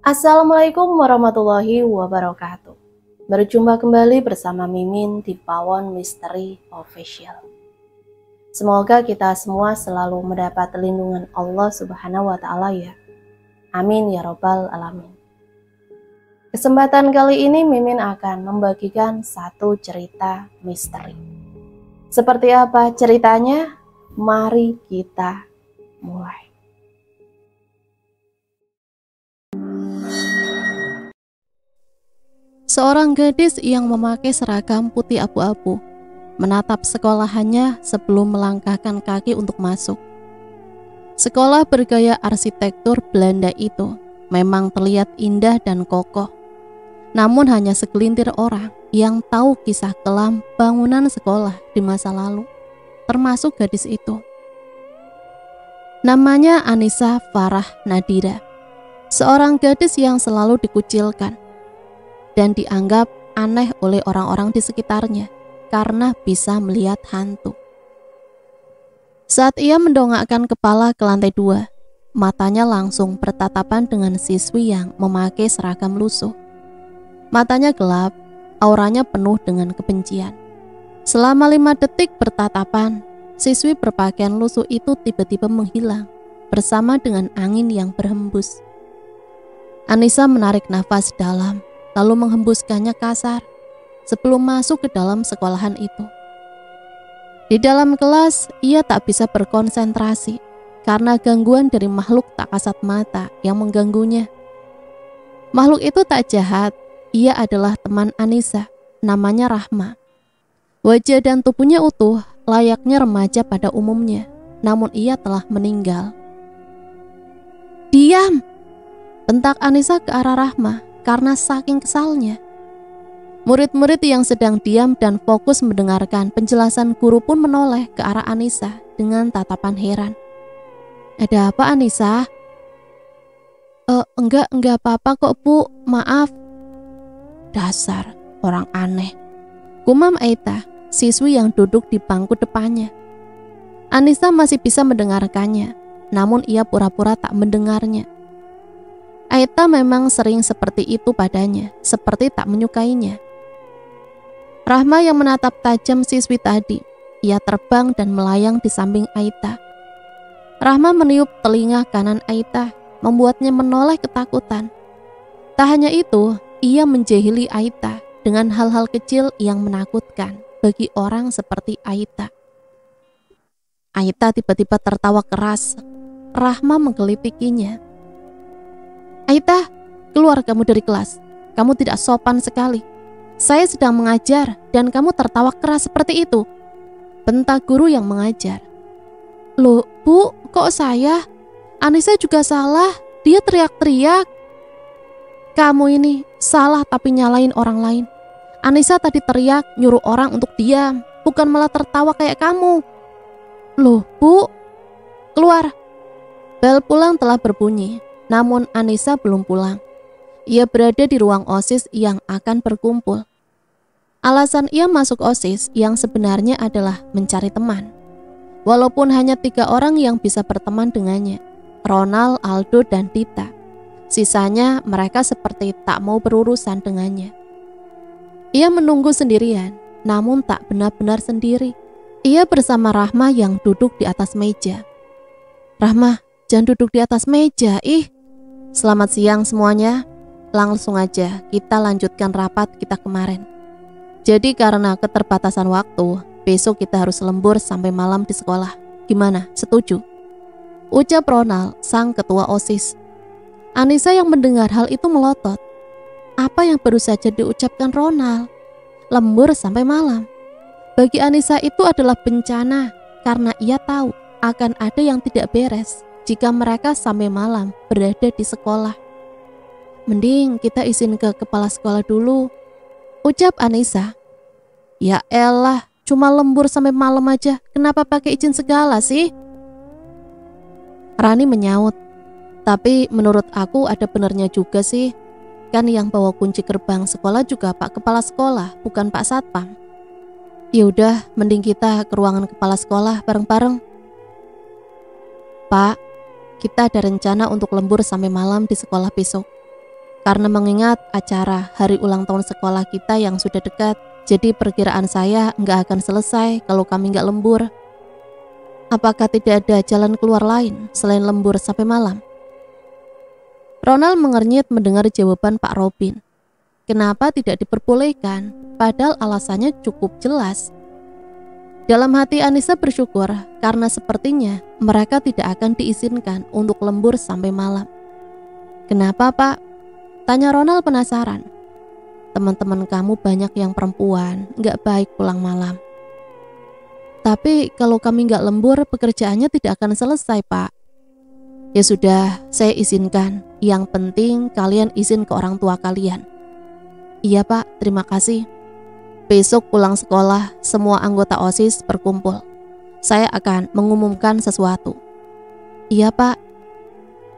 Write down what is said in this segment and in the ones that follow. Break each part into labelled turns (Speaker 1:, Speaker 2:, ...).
Speaker 1: Assalamualaikum warahmatullahi wabarakatuh. Berjumpa kembali bersama Mimin di Pawon Misteri Official. Semoga kita semua selalu mendapat lindungan Allah Subhanahu wa Ta'ala ya. Amin ya Robbal Alamin. Kesempatan kali ini Mimin akan membagikan satu cerita misteri. Seperti apa ceritanya? Mari kita mulai.
Speaker 2: Seorang gadis yang memakai seragam putih abu-abu menatap sekolahannya sebelum melangkahkan kaki untuk masuk. Sekolah bergaya arsitektur Belanda itu memang terlihat indah dan kokoh. Namun hanya segelintir orang yang tahu kisah kelam bangunan sekolah di masa lalu, termasuk gadis itu. Namanya Anissa Farah Nadira, seorang gadis yang selalu dikucilkan dan dianggap aneh oleh orang-orang di sekitarnya karena bisa melihat hantu. Saat ia mendongakkan kepala ke lantai 2, matanya langsung bertatapan dengan siswi yang memakai seragam lusuh. Matanya gelap, auranya penuh dengan kebencian. Selama 5 detik bertatapan, siswi berpakaian lusuh itu tiba-tiba menghilang bersama dengan angin yang berhembus. Anissa menarik nafas dalam lalu menghembuskannya kasar sebelum masuk ke dalam sekolahan itu. Di dalam kelas, ia tak bisa berkonsentrasi karena gangguan dari makhluk tak kasat mata yang mengganggunya. Makhluk itu tak jahat, ia adalah teman Anissa, namanya Rahma. Wajah dan tubuhnya utuh, layaknya remaja pada umumnya, namun ia telah meninggal. "Diam!" bentak Anissa ke arah Rahma karena saking kesalnya. Murid-murid yang sedang diam dan fokus mendengarkan penjelasan guru pun menoleh ke arah Anissa dengan tatapan heran. "Ada apa, Anissa?" Enggak apa-apa kok, Bu. Maaf." "Dasar orang aneh," gumam Aita, siswi yang duduk di bangku depannya. Anissa masih bisa mendengarkannya, namun ia pura-pura tak mendengarnya. Aita memang sering seperti itu padanya, seperti tak menyukainya. Rahma yang menatap tajam siswi tadi, ia terbang dan melayang di samping Aita. Rahma meniup telinga kanan Aita, membuatnya menoleh ketakutan. Tak hanya itu, ia menjahili Aita dengan hal-hal kecil yang menakutkan bagi orang seperti Aita. Aita tiba-tiba tertawa keras. Rahma menggelipikinya. "Aita, keluar kamu dari kelas. Kamu tidak sopan sekali. Saya sedang mengajar dan kamu tertawa keras seperti itu," bentak guru yang mengajar. "Loh, Bu, kok saya? Anissa juga salah, dia teriak-teriak." "Kamu ini salah tapi nyalain orang lain. Anissa tadi teriak nyuruh orang untuk diam, bukan malah tertawa kayak kamu." "Loh, Bu, keluar." Bel pulang telah berbunyi. Namun Anissa belum pulang. Ia berada di ruang OSIS yang akan berkumpul. Alasan ia masuk OSIS yang sebenarnya adalah mencari teman. Walaupun hanya 3 orang yang bisa berteman dengannya, Ronald, Aldo, dan Tita. Sisanya mereka seperti tak mau berurusan dengannya. Ia menunggu sendirian, namun tak benar-benar sendiri. Ia bersama Rahma yang duduk di atas meja. "Rahma, jangan duduk di atas meja, ih." "Selamat siang semuanya. Langsung aja kita lanjutkan rapat kita kemarin. Jadi karena keterbatasan waktu, besok kita harus lembur sampai malam di sekolah. Gimana, setuju?" ucap Ronald, sang ketua OSIS. Anissa yang mendengar hal itu melotot. Apa yang baru saja diucapkan Ronald? Lembur sampai malam. Bagi Anissa itu adalah bencana karena ia tahu akan ada yang tidak beres jika mereka sampai malam berada di sekolah. "Mending kita izin ke kepala sekolah dulu," ucap Anissa. "Ya elah, cuma lembur sampai malam aja, kenapa pakai izin segala sih?" Rani menyaut. "Tapi menurut aku ada benernya juga sih. Kan yang bawa kunci gerbang sekolah juga Pak Kepala Sekolah, bukan Pak Satpam." "Ya udah, mending kita ke ruangan kepala sekolah bareng-bareng." "Pak, kita ada rencana untuk lembur sampai malam di sekolah besok. Karena mengingat acara hari ulang tahun sekolah kita yang sudah dekat, jadi perkiraan saya nggak akan selesai kalau kami nggak lembur. Apakah tidak ada jalan keluar lain selain lembur sampai malam? Ronald mengernyit mendengar jawaban Pak Robin. Kenapa tidak diperbolehkan? Padahal alasannya cukup jelas. Dalam hati Anissa bersyukur karena sepertinya mereka tidak akan diizinkan untuk lembur sampai malam. Kenapa, Pak? Tanya Ronald penasaran. Teman-teman kamu banyak yang perempuan, gak baik pulang malam. Tapi kalau kami gak lembur, pekerjaannya tidak akan selesai, Pak. Ya sudah, saya izinkan. Yang penting kalian izin ke orang tua kalian. Iya, Pak, terima kasih. Besok pulang sekolah, semua anggota OSIS berkumpul. Saya akan mengumumkan sesuatu. Iya, Pak.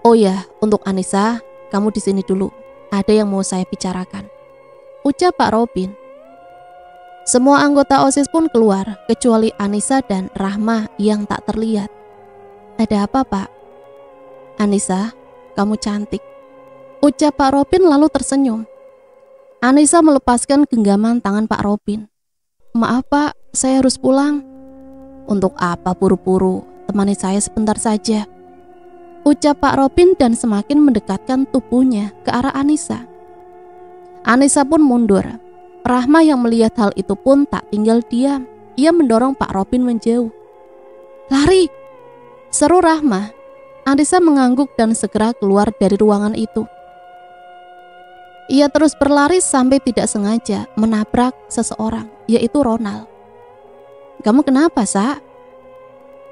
Speaker 2: Oh ya, untuk Anissa, kamu di sini dulu. Ada yang mau saya bicarakan, ucap Pak Robin. Semua anggota OSIS pun keluar, kecuali Anissa dan Rahma yang tak terlihat. Ada apa, Pak? Anissa, kamu cantik, ucap Pak Robin lalu tersenyum. Anissa melepaskan genggaman tangan Pak Robin. Maaf, Pak, saya harus pulang. Untuk apa buru-buru? Temani saya sebentar saja, ucap Pak Robin dan semakin mendekatkan tubuhnya ke arah Anissa. Anissa pun mundur. Rahma yang melihat hal itu pun tak tinggal diam. Ia mendorong Pak Robin menjauh. Lari! Seru Rahma. Anissa mengangguk dan segera keluar dari ruangan itu. Ia terus berlari sampai tidak sengaja menabrak seseorang, yaitu Ronald. Kamu kenapa, Sa?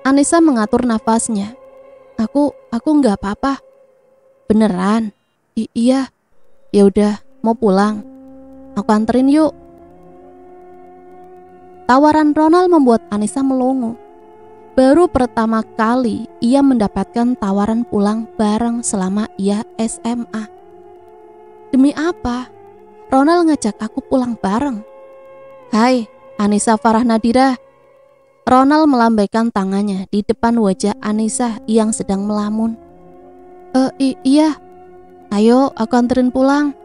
Speaker 2: Anissa mengatur nafasnya. Aku nggak apa-apa. Beneran? Iya. Ya udah, mau pulang. Aku anterin yuk. Tawaran Ronald membuat Anissa melongo. Baru pertama kali ia mendapatkan tawaran pulang bareng selama ia SMA. Demi apa? Ronald ngajak aku pulang bareng. Hai, Anissa Farah Nadira. Ronald melambaikan tangannya di depan wajah Anissa yang sedang melamun. Iya. Ayo, aku anterin pulang.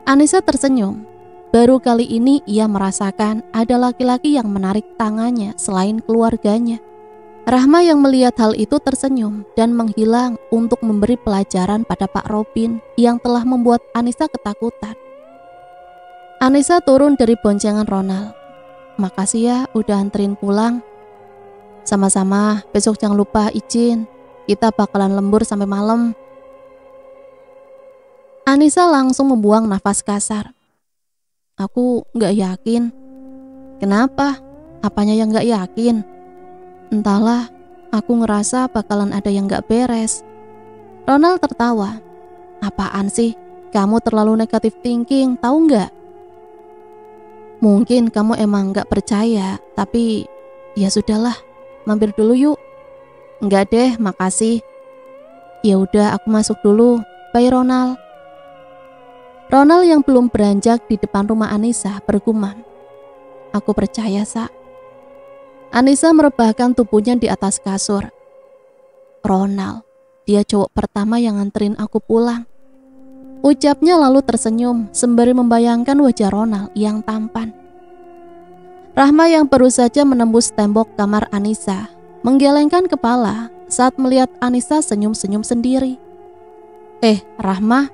Speaker 2: Anissa tersenyum. Baru kali ini ia merasakan ada laki-laki yang menarik tangannya selain keluarganya. Rahma yang melihat hal itu tersenyum dan menghilang untuk memberi pelajaran pada Pak Robin yang telah membuat Anissa ketakutan. Anissa turun dari boncengan Ronald. Makasih ya udah anterin pulang. Sama-sama, besok jangan lupa izin. Kita bakalan lembur sampai malam. Anissa langsung membuang nafas kasar. Aku gak yakin. Kenapa? Apanya yang gak yakin? Entahlah, aku ngerasa bakalan ada yang gak beres. Ronald tertawa. Apaan sih? Kamu terlalu negatif thinking, tahu gak? Mungkin kamu emang gak percaya, tapi ya sudahlah, mampir dulu yuk. Enggak deh, makasih. Ya udah, aku masuk dulu. Bye Ronald. Ronald yang belum beranjak di depan rumah Anissa bergumam. Aku percaya, Sa. Anissa merebahkan tubuhnya di atas kasur. Ronald, dia cowok pertama yang nganterin aku pulang. Ucapnya lalu tersenyum sembari membayangkan wajah Ronald yang tampan. Rahma yang baru saja menembus tembok kamar Anissa menggelengkan kepala saat melihat Anissa senyum-senyum sendiri. Rahma.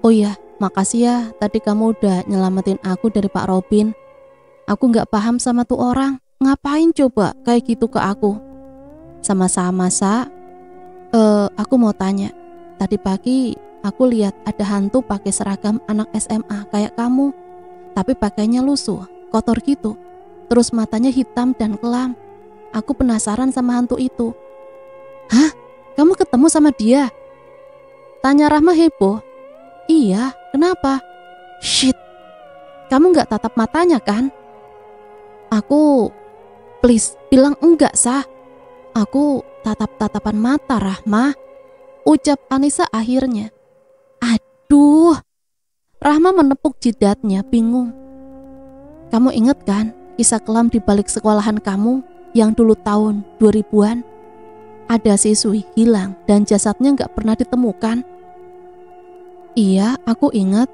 Speaker 2: Oh iya, makasih ya tadi kamu udah nyelamatin aku dari Pak Robin. Aku gak paham sama tuh orang. Ngapain coba kayak gitu ke aku? Sama-sama, Sa. Aku mau tanya. Tadi pagi aku lihat ada hantu pakai seragam anak SMA kayak kamu, tapi pakainya lusuh, kotor gitu. Terus matanya hitam dan kelam. Aku penasaran sama hantu itu. Hah? Kamu ketemu sama dia? Tanya Rahma heboh. Iya, kenapa? Shit, kamu gak tatap matanya kan? Aku, please bilang enggak, Sa. Aku tatap-tatapan mata, Rahma, ucap Anissa akhirnya. Aduh, Rahma menepuk jidatnya bingung. Kamu inget kan kisah kelam di balik sekolahan kamu yang dulu tahun 2000-an? Ada siswi hilang dan jasadnya gak pernah ditemukan. Iya, aku ingat.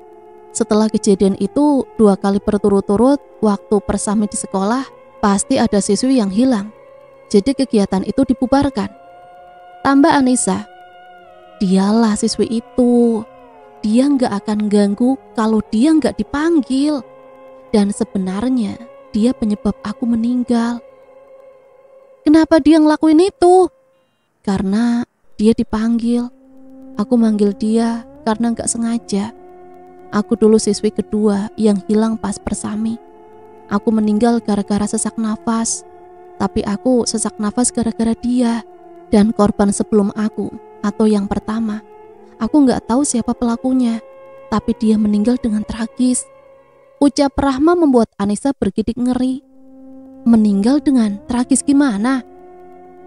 Speaker 2: Setelah kejadian itu 2 kali berturut-turut waktu persami di sekolah, pasti ada siswi yang hilang. Jadi kegiatan itu dibubarkan. Tambah Anissa, dialah siswi itu. Dia nggak akan ganggu kalau dia nggak dipanggil. Dan sebenarnya dia penyebab aku meninggal. Kenapa dia ngelakuin itu? Karena dia dipanggil. Aku manggil dia karena nggak sengaja. Aku dulu siswi kedua yang hilang pas persami. Aku meninggal gara-gara sesak nafas. Tapi aku sesak nafas gara-gara dia. Dan korban sebelum aku, atau yang pertama, aku nggak tahu siapa pelakunya. Tapi dia meninggal dengan tragis. Ucap Rahma membuat Anissa bergidik ngeri. Meninggal dengan tragis gimana?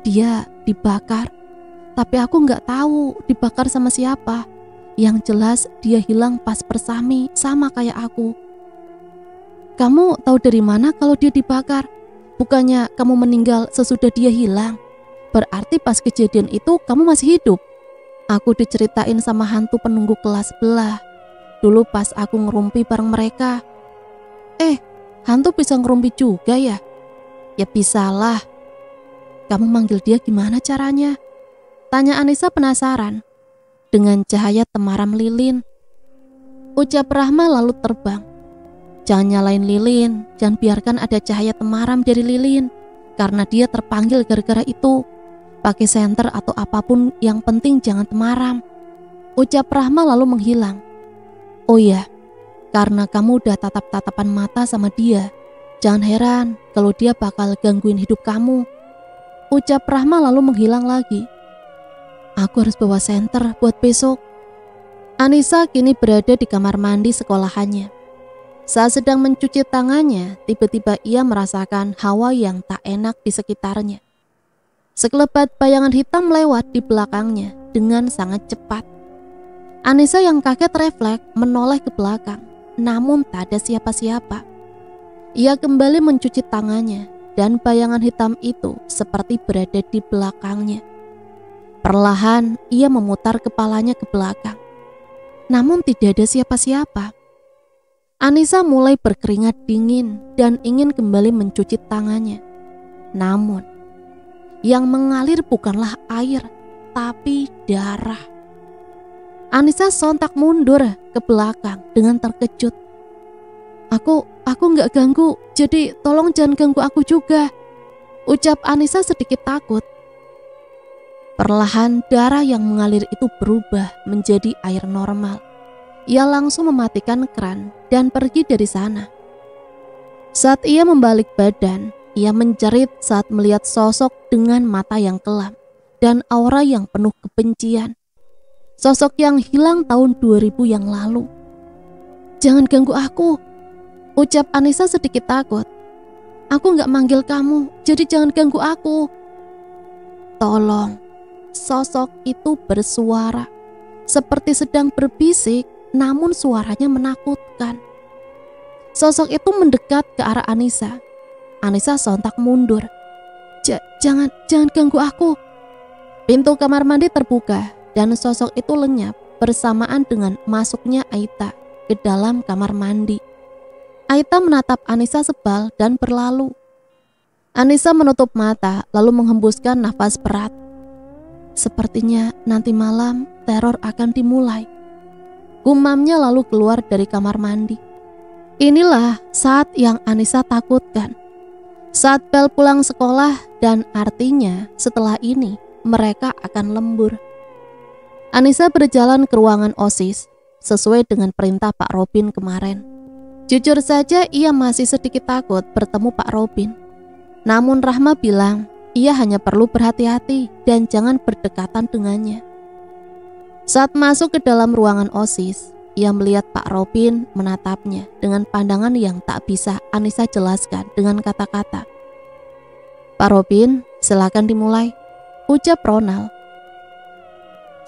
Speaker 2: Dia dibakar. Tapi aku nggak tahu dibakar sama siapa. Yang jelas dia hilang pas persami sama kayak aku. Kamu tahu dari mana kalau dia dibakar? Bukannya kamu meninggal sesudah dia hilang? Berarti pas kejadian itu kamu masih hidup. Aku diceritain sama hantu penunggu kelas sebelah. Dulu pas aku ngerumpi bareng mereka. Hantu bisa ngerumpi juga ya? Ya bisalah. Kamu manggil dia gimana caranya? Tanya Anissa penasaran. Dengan cahaya temaram lilin. Ucap Rahma lalu terbang. Jangan nyalain lilin, jangan biarkan ada cahaya temaram dari lilin. Karena dia terpanggil gara-gara itu. Pakai senter atau apapun, yang penting jangan temaram. Ucap Rahma lalu menghilang. Oh iya, karena kamu udah tatap-tatapan mata sama dia. Jangan heran kalau dia bakal gangguin hidup kamu. Ucap Rahma lalu menghilang lagi. Aku harus bawa senter buat besok. Anissa kini berada di kamar mandi sekolahannya. Saat sedang mencuci tangannya, tiba-tiba ia merasakan hawa yang tak enak di sekitarnya. Sekelebat bayangan hitam lewat di belakangnya dengan sangat cepat. Anissa yang kaget refleks menoleh ke belakang, namun tak ada siapa-siapa. Ia kembali mencuci tangannya dan bayangan hitam itu seperti berada di belakangnya. Perlahan ia memutar kepalanya ke belakang. Namun tidak ada siapa-siapa. Anissa mulai berkeringat dingin dan ingin kembali mencuci tangannya. Namun yang mengalir bukanlah air, tapi darah. Anissa sontak mundur ke belakang dengan terkejut. Aku nggak ganggu, jadi tolong jangan ganggu aku juga. Ucap Anissa sedikit takut. Perlahan darah yang mengalir itu berubah menjadi air normal. Ia langsung mematikan keran dan pergi dari sana. Saat ia membalik badan, ia menjerit saat melihat sosok dengan mata yang kelam dan aura yang penuh kebencian. Sosok yang hilang tahun 2000 yang lalu. Jangan ganggu aku, ucap Anissa sedikit takut. Aku gak manggil kamu, jadi jangan ganggu aku. Tolong. Sosok itu bersuara seperti sedang berbisik, namun suaranya menakutkan. Sosok itu mendekat ke arah Anissa. Anissa sontak mundur. Jangan ganggu aku. Pintu kamar mandi terbuka dan sosok itu lenyap bersamaan dengan masuknya Aita ke dalam kamar mandi. Aita menatap Anissa sebal dan berlalu. Anissa menutup mata lalu menghembuskan nafas berat. Sepertinya nanti malam teror akan dimulai. Gumamnya lalu keluar dari kamar mandi. Inilah saat yang Anissa takutkan. Saat bel pulang sekolah dan artinya setelah ini mereka akan lembur. Anissa berjalan ke ruangan OSIS sesuai dengan perintah Pak Robin kemarin. Jujur saja ia masih sedikit takut bertemu Pak Robin. Namun Rahma bilang ia hanya perlu berhati-hati dan jangan berdekatan dengannya. Saat masuk ke dalam ruangan OSIS, ia melihat Pak Robin menatapnya dengan pandangan yang tak bisa Anissa jelaskan dengan kata-kata. Pak Robin, silakan dimulai, ucap Ronald.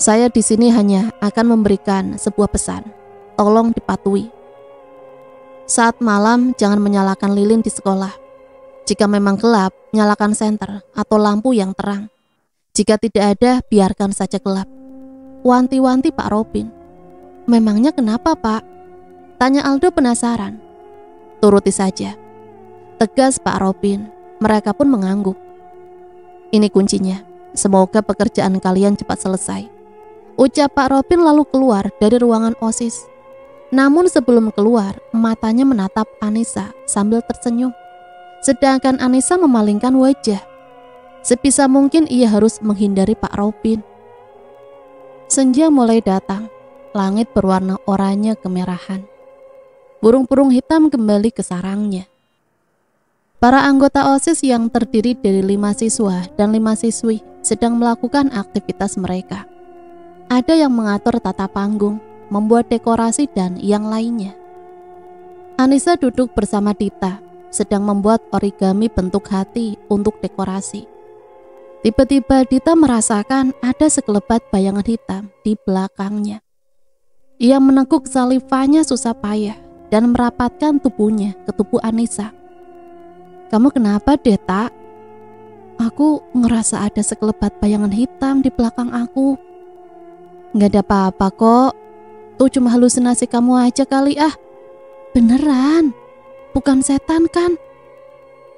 Speaker 2: Saya di sini hanya akan memberikan sebuah pesan. Tolong dipatuhi. Saat malam jangan menyalakan lilin di sekolah. Jika memang gelap, nyalakan senter atau lampu yang terang. Jika tidak ada, biarkan saja gelap. Wanti-wanti Pak Robin. Memangnya kenapa, Pak? Tanya Aldo penasaran. Turuti saja, tegas Pak Robin. Mereka pun mengangguk. Ini kuncinya. Semoga pekerjaan kalian cepat selesai, ucap Pak Robin lalu keluar dari ruangan OSIS. Namun sebelum keluar, matanya menatap Anissa sambil tersenyum. Sedangkan Anissa memalingkan wajah. Sebisa mungkin ia harus menghindari Pak Robin. Senja mulai datang. Langit berwarna oranye kemerahan. Burung-burung hitam kembali ke sarangnya. Para anggota OSIS yang terdiri dari 5 siswa dan 5 siswi sedang melakukan aktivitas mereka. Ada yang mengatur tata panggung, membuat dekorasi, dan yang lainnya. Anissa duduk bersama Dita, sedang membuat origami bentuk hati untuk dekorasi. Tiba-tiba Dita merasakan ada sekelebat bayangan hitam di belakangnya. Ia menekuk salivanya susah payah dan merapatkan tubuhnya ke tubuh Anissa. Kamu kenapa, Deta? Aku ngerasa ada sekelebat bayangan hitam di belakang aku. Gak ada apa-apa kok. Tuh cuma halusinasi kamu aja kali ah. Beneran. Bukan setan kan?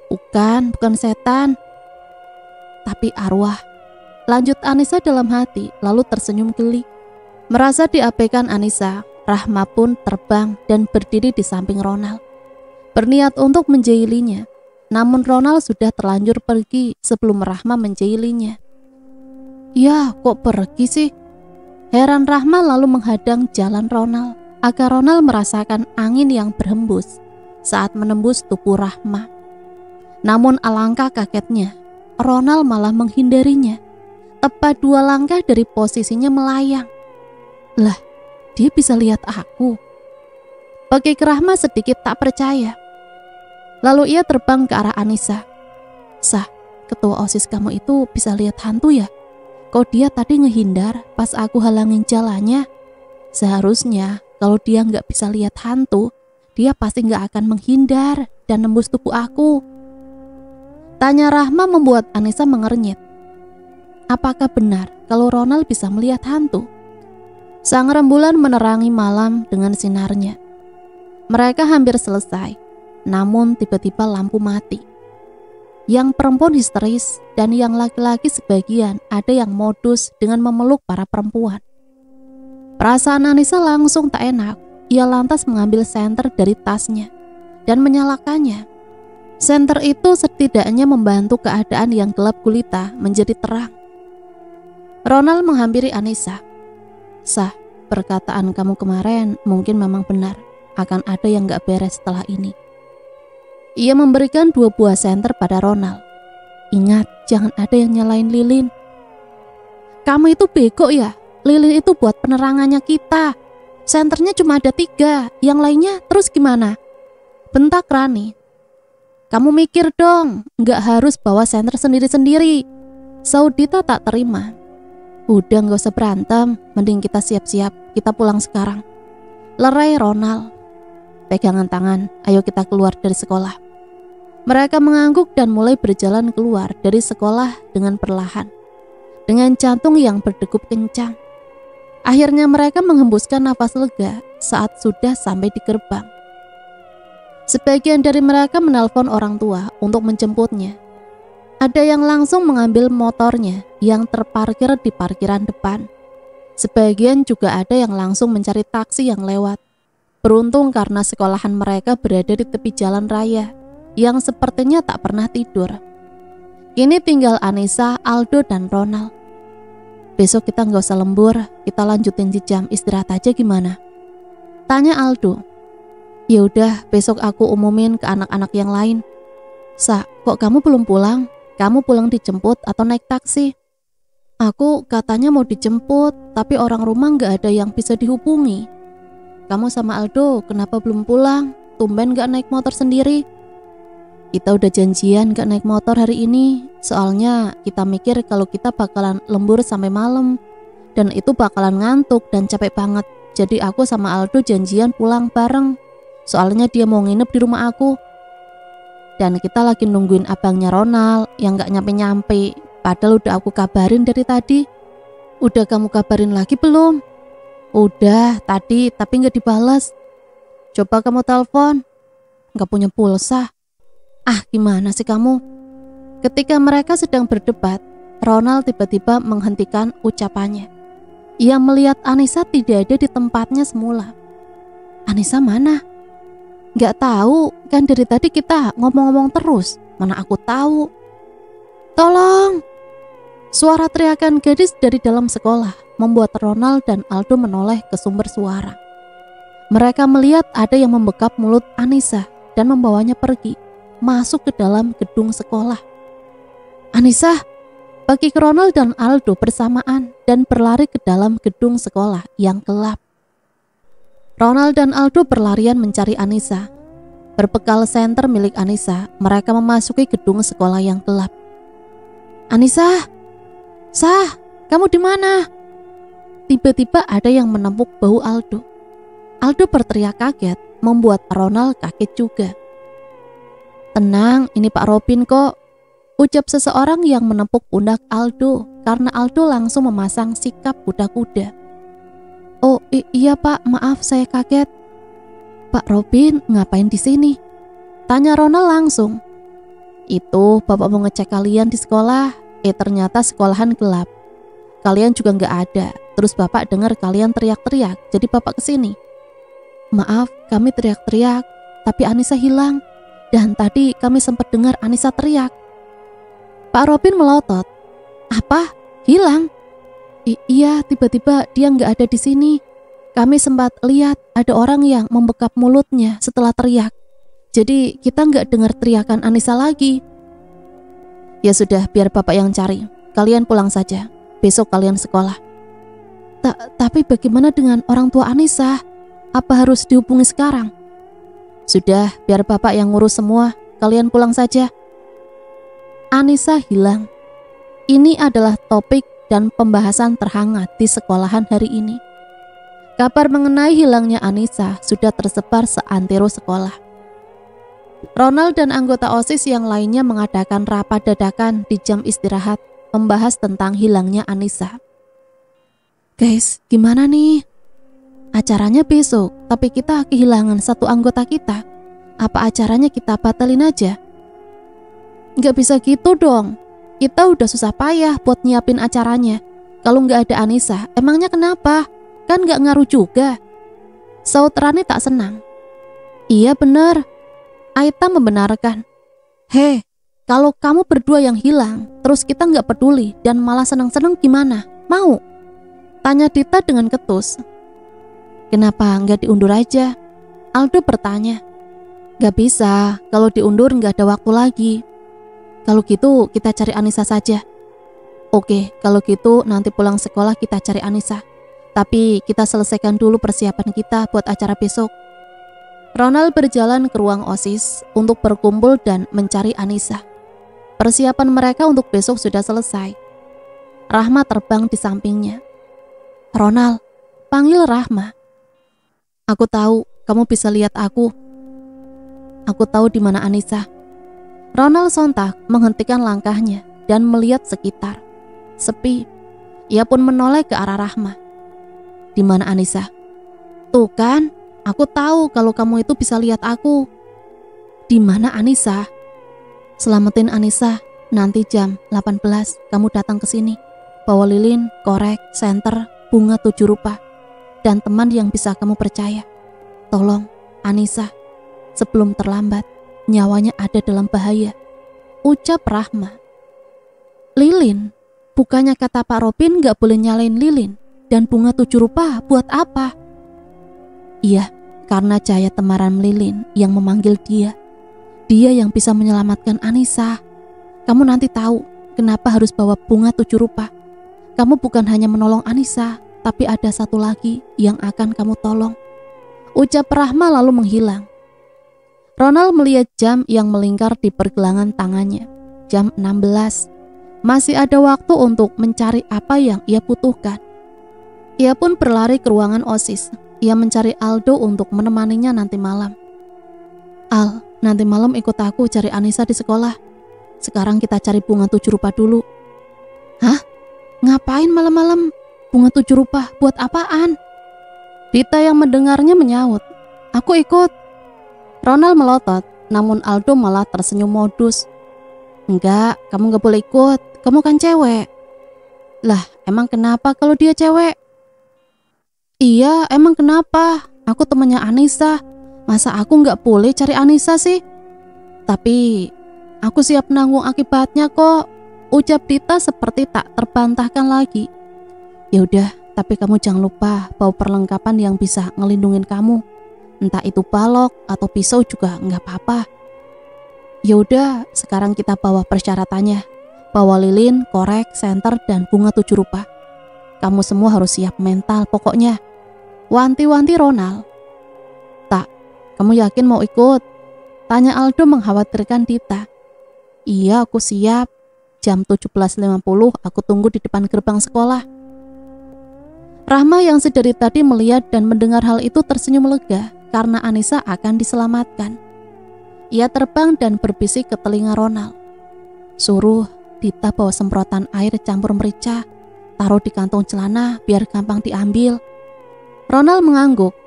Speaker 2: Bukan setan. Tapi arwah. Lanjut Anissa dalam hati, lalu tersenyum geli. Merasa diabaikan Anissa, Rahma pun terbang dan berdiri di samping Ronald. Berniat untuk menjailinya. Namun Ronald sudah terlanjur pergi sebelum Rahma menjailinya. Ya, kok pergi sih? Heran Rahma lalu menghadang jalan Ronald agar Ronald merasakan angin yang berhembus saat menembus tubuh Rahma. Namun alangkah kagetnya, Ronald malah menghindarinya. Tepat 2 langkah dari posisinya melayang. Lah, dia bisa lihat aku. Bagi Rahma sedikit tak percaya. Lalu ia terbang ke arah Anissa. Sah, ketua OSIS kamu itu bisa lihat hantu ya? Kok dia tadi ngehindar pas aku halangin jalannya? Seharusnya kalau dia nggak bisa lihat hantu, dia pasti nggak akan menghindar dan nembus tubuh aku. Tanya Rahma membuat Anissa mengernyit. Apakah benar kalau Ronald bisa melihat hantu? Sang rembulan menerangi malam dengan sinarnya. Mereka hampir selesai. Namun tiba-tiba lampu mati. Yang perempuan histeris dan yang laki-laki sebagian ada yang modus dengan memeluk para perempuan. Perasaan Anissa langsung tak enak. Ia lantas mengambil senter dari tasnya dan menyalakannya. Senter itu setidaknya membantu keadaan yang gelap gulita menjadi terang. Ronald menghampiri Anissa. Sah, perkataan kamu kemarin mungkin memang benar. Akan ada yang gak beres setelah ini. Ia memberikan 2 buah senter pada Ronald. Ingat, jangan ada yang nyalain lilin. Kamu itu bego ya? Lilin itu buat penerangannya kita. Senternya cuma ada 3, yang lainnya terus gimana? Bentak Rani. Kamu mikir dong, gak harus bawa senter sendiri-sendiri. Saudita tak terima. Udah gak usah berantem, mending kita siap-siap, kita pulang sekarang. Lerai Ronald. Pegangan tangan, ayo kita keluar dari sekolah. Mereka mengangguk dan mulai berjalan keluar dari sekolah dengan perlahan, dengan jantung yang berdegup kencang. Akhirnya mereka menghembuskan nafas lega saat sudah sampai di gerbang. Sebagian dari mereka menelpon orang tua untuk menjemputnya. Ada yang langsung mengambil motornya yang terparkir di parkiran depan. Sebagian juga ada yang langsung mencari taksi yang lewat. Beruntung karena sekolahan mereka berada di tepi jalan raya yang sepertinya tak pernah tidur. Kini tinggal Anissa, Aldo, dan Ronald. Besok kita nggak usah lembur, kita lanjutin di jam istirahat aja gimana? Tanya Aldo. Ya udah, besok aku umumin ke anak-anak yang lain. Sa, kok kamu belum pulang? Kamu pulang dijemput atau naik taksi? Aku katanya mau dijemput, tapi orang rumah nggak ada yang bisa dihubungi. Kamu sama Aldo kenapa belum pulang? Tumben gak naik motor sendiri? Kita udah janjian gak naik motor hari ini. Soalnya kita mikir kalau kita bakalan lembur sampai malam. Dan itu bakalan ngantuk dan capek banget. Jadi aku sama Aldo janjian pulang bareng. Soalnya dia mau nginep di rumah aku. Dan kita lagi nungguin abangnya Ronald yang gak nyampe-nyampe. Padahal udah aku kabarin dari tadi. Udah kamu kabarin lagi belum? Udah tadi tapi nggak dibalas. Coba kamu telepon. Nggak punya pulsa. Ah, gimana sih kamu? Ketika mereka sedang berdebat, Ronald tiba-tiba menghentikan ucapannya. Ia melihat Anissa tidak ada di tempatnya semula. Anissa mana? Nggak tahu, kan dari tadi kita ngomong-ngomong terus. Mana aku tahu. Tolong! Suara teriakan gadis dari dalam sekolah membuat Ronald dan Aldo menoleh ke sumber suara. Mereka melihat ada yang membekap mulut Anissa dan membawanya pergi, masuk ke dalam gedung sekolah. Anissa! Bagi Ronald dan Aldo bersamaan dan berlari ke dalam gedung sekolah yang gelap. Ronald dan Aldo berlarian mencari Anissa. Berbekal senter milik Anissa, mereka memasuki gedung sekolah yang gelap. Anissa! Sah, kamu di mana? Tiba-tiba ada yang menempuk bau Aldo. Aldo berteriak kaget, membuat Ronald kaget juga. Tenang, ini Pak Robin kok. Ucap seseorang yang menepuk pundak Aldo karena Aldo langsung memasang sikap kuda-kuda. Oh iya Pak, maaf saya kaget. Pak Robin ngapain di sini? Tanya Ronald langsung. Itu Bapak mau ngecek kalian di sekolah. Ternyata sekolahan gelap. Kalian juga nggak ada. Terus Bapak dengar kalian teriak-teriak, jadi Bapak kesini. Maaf, kami teriak-teriak, tapi Anissa hilang. Dan tadi kami sempat dengar Anissa teriak. Pak Robin melotot. Apa? Hilang? Iya, tiba-tiba dia nggak ada di sini. Kami sempat lihat ada orang yang membekap mulutnya setelah teriak. Jadi kita nggak dengar teriakan Anissa lagi. Ya sudah, biar Bapak yang cari. Kalian pulang saja. Besok kalian sekolah. Tapi bagaimana dengan orang tua Anissa? Apa harus dihubungi sekarang? Sudah, biar Bapak yang ngurus semua. Kalian pulang saja. Anissa hilang. Ini adalah topik dan pembahasan terhangat di sekolahan hari ini. Kabar mengenai hilangnya Anissa sudah tersebar seantero sekolah. Ronald dan anggota OSIS yang lainnya mengadakan rapat dadakan di jam istirahat membahas tentang hilangnya Anissa. Guys, gimana nih? Acaranya besok, tapi kita kehilangan satu anggota kita. Apa acaranya kita batalin aja? Nggak bisa gitu dong. Kita udah susah payah buat nyiapin acaranya. Kalau nggak ada Anissa, emangnya kenapa? Kan nggak ngaruh juga. Saud Rani tak senang. Iya bener. Aita membenarkan. Hei, kalau kamu berdua yang hilang, terus kita nggak peduli dan malah seneng-seneng gimana? Mau? Tanya Dita dengan ketus. Kenapa nggak diundur aja? Aldo bertanya. Nggak bisa, kalau diundur nggak ada waktu lagi. Kalau gitu kita cari Anissa saja. Oke, kalau gitu nanti pulang sekolah kita cari Anissa. Tapi kita selesaikan dulu persiapan kita buat acara besok. Ronald berjalan ke ruang OSIS untuk berkumpul dan mencari Anissa. Persiapan mereka untuk besok sudah selesai. Rahma terbang di sampingnya. Ronald, panggil Rahma. Aku tahu kamu bisa lihat aku. Aku tahu di mana Anissa. Ronald sontak menghentikan langkahnya dan melihat sekitar. Sepi. Ia pun menoleh ke arah Rahma. Di mana Anissa? Tuh kan, aku tahu kalau kamu itu bisa lihat aku. Di mana Anissa? Selamatin Anissa. Nanti jam 18 kamu datang ke sini. Bawa lilin, korek, senter, bunga 7 rupa, dan teman yang bisa kamu percaya. Tolong, Anissa. Sebelum terlambat. Nyawanya ada dalam bahaya. Ucap Rahma. Lilin? Bukannya kata Pak Robin gak boleh nyalain lilin? Dan bunga 7 rupa buat apa? Iya, karena cahaya temaram lilin yang memanggil dia. Dia yang bisa menyelamatkan Anissa. Kamu nanti tahu kenapa harus bawa bunga 7 rupa. Kamu bukan hanya menolong Anissa, tapi ada satu lagi yang akan kamu tolong. Ucap Rahma lalu menghilang. Ronald melihat jam yang melingkar di pergelangan tangannya. Jam 16. Masih ada waktu untuk mencari apa yang ia butuhkan. Ia pun berlari ke ruangan OSIS. Ia mencari Aldo untuk menemaninya nanti malam. Al, nanti malam ikut aku cari Anissa di sekolah. Sekarang kita cari bunga 7 rupa dulu. Hah? Ngapain malam-malam? Bunga 7 rupa buat apaan? Dita yang mendengarnya menyaut, "Aku ikut." Ronald melotot, namun Aldo malah tersenyum modus. "Enggak, kamu gak boleh ikut, kamu kan cewek." "Lah, emang kenapa kalau dia cewek?" "Iya, emang kenapa? Aku temannya Anissa, masa aku gak boleh cari Anissa sih?" "Tapi aku siap nanggung akibatnya kok," ucap Dita seperti tak terbantahkan lagi. "Ya udah, tapi kamu jangan lupa bawa perlengkapan yang bisa ngelindungin kamu. Entah itu balok atau pisau juga nggak apa-apa." "Ya udah, sekarang kita bawa persyaratannya. Bawa lilin, korek, senter, dan bunga 7 rupa. Kamu semua harus siap mental pokoknya," wanti-wanti Ronald. "Tak, kamu yakin mau ikut?" tanya Aldo mengkhawatirkan Dita. "Iya, aku siap. Jam 17.50 aku tunggu di depan gerbang sekolah." Rahma yang sedari tadi melihat dan mendengar hal itu tersenyum lega karena Anissa akan diselamatkan. Ia terbang dan berbisik ke telinga Ronald. "Suruh Dita bawa semprotan air campur merica, taruh di kantong celana biar gampang diambil." Ronald mengangguk.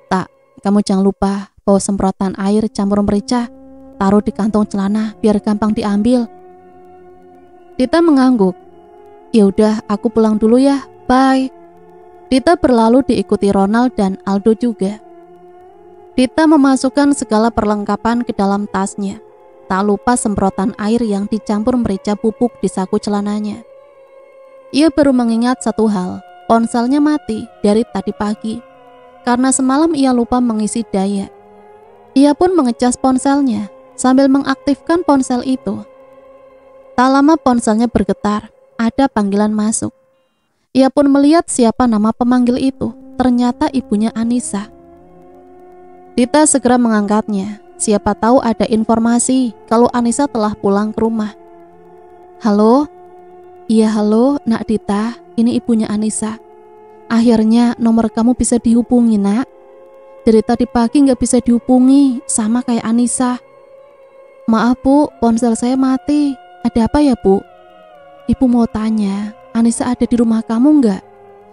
Speaker 2: "Tak, kamu jangan lupa bawa semprotan air campur merica, taruh di kantong celana biar gampang diambil." Dita mengangguk. "Ya udah, aku pulang dulu ya, bye." Dita berlalu diikuti Ronald dan Aldo juga. Dita memasukkan segala perlengkapan ke dalam tasnya, tak lupa semprotan air yang dicampur merica bubuk di saku celananya. Ia baru mengingat satu hal, ponselnya mati dari tadi pagi, karena semalam ia lupa mengisi daya. Ia pun mengecas ponselnya sambil mengaktifkan ponsel itu. Tak lama ponselnya bergetar, ada panggilan masuk. Ia pun melihat siapa nama pemanggil itu, ternyata ibunya Anissa. Dita segera mengangkatnya, siapa tahu ada informasi kalau Anissa telah pulang ke rumah. "Halo?" "Iya halo, Nak Dita, ini ibunya Anissa. Akhirnya nomor kamu bisa dihubungi, Nak. Dari tadi pagi gak bisa dihubungi, sama kayak Anissa." "Maaf Bu, ponsel saya mati. Ada apa ya Bu?" "Ibu mau tanya, Anissa ada di rumah kamu nggak?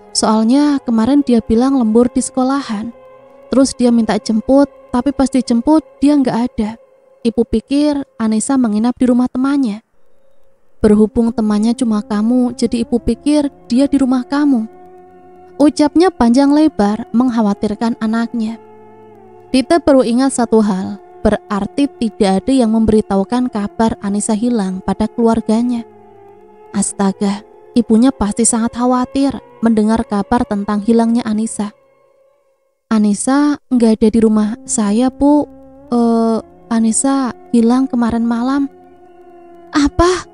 Speaker 2: Soalnya kemarin dia bilang lembur di sekolahan. Terus dia minta jemput, tapi pas dijemput dia nggak ada. Ibu pikir Anissa menginap di rumah temannya. Berhubung temannya cuma kamu, jadi ibu pikir dia di rumah kamu." Ucapnya panjang lebar mengkhawatirkan anaknya. Dita baru ingat satu hal, berarti tidak ada yang memberitahukan kabar Anissa hilang pada keluarganya. Astaga, ibunya pasti sangat khawatir mendengar kabar tentang hilangnya Anissa. "Anissa nggak ada di rumah saya, Bu. Anissa hilang kemarin malam." "Apa?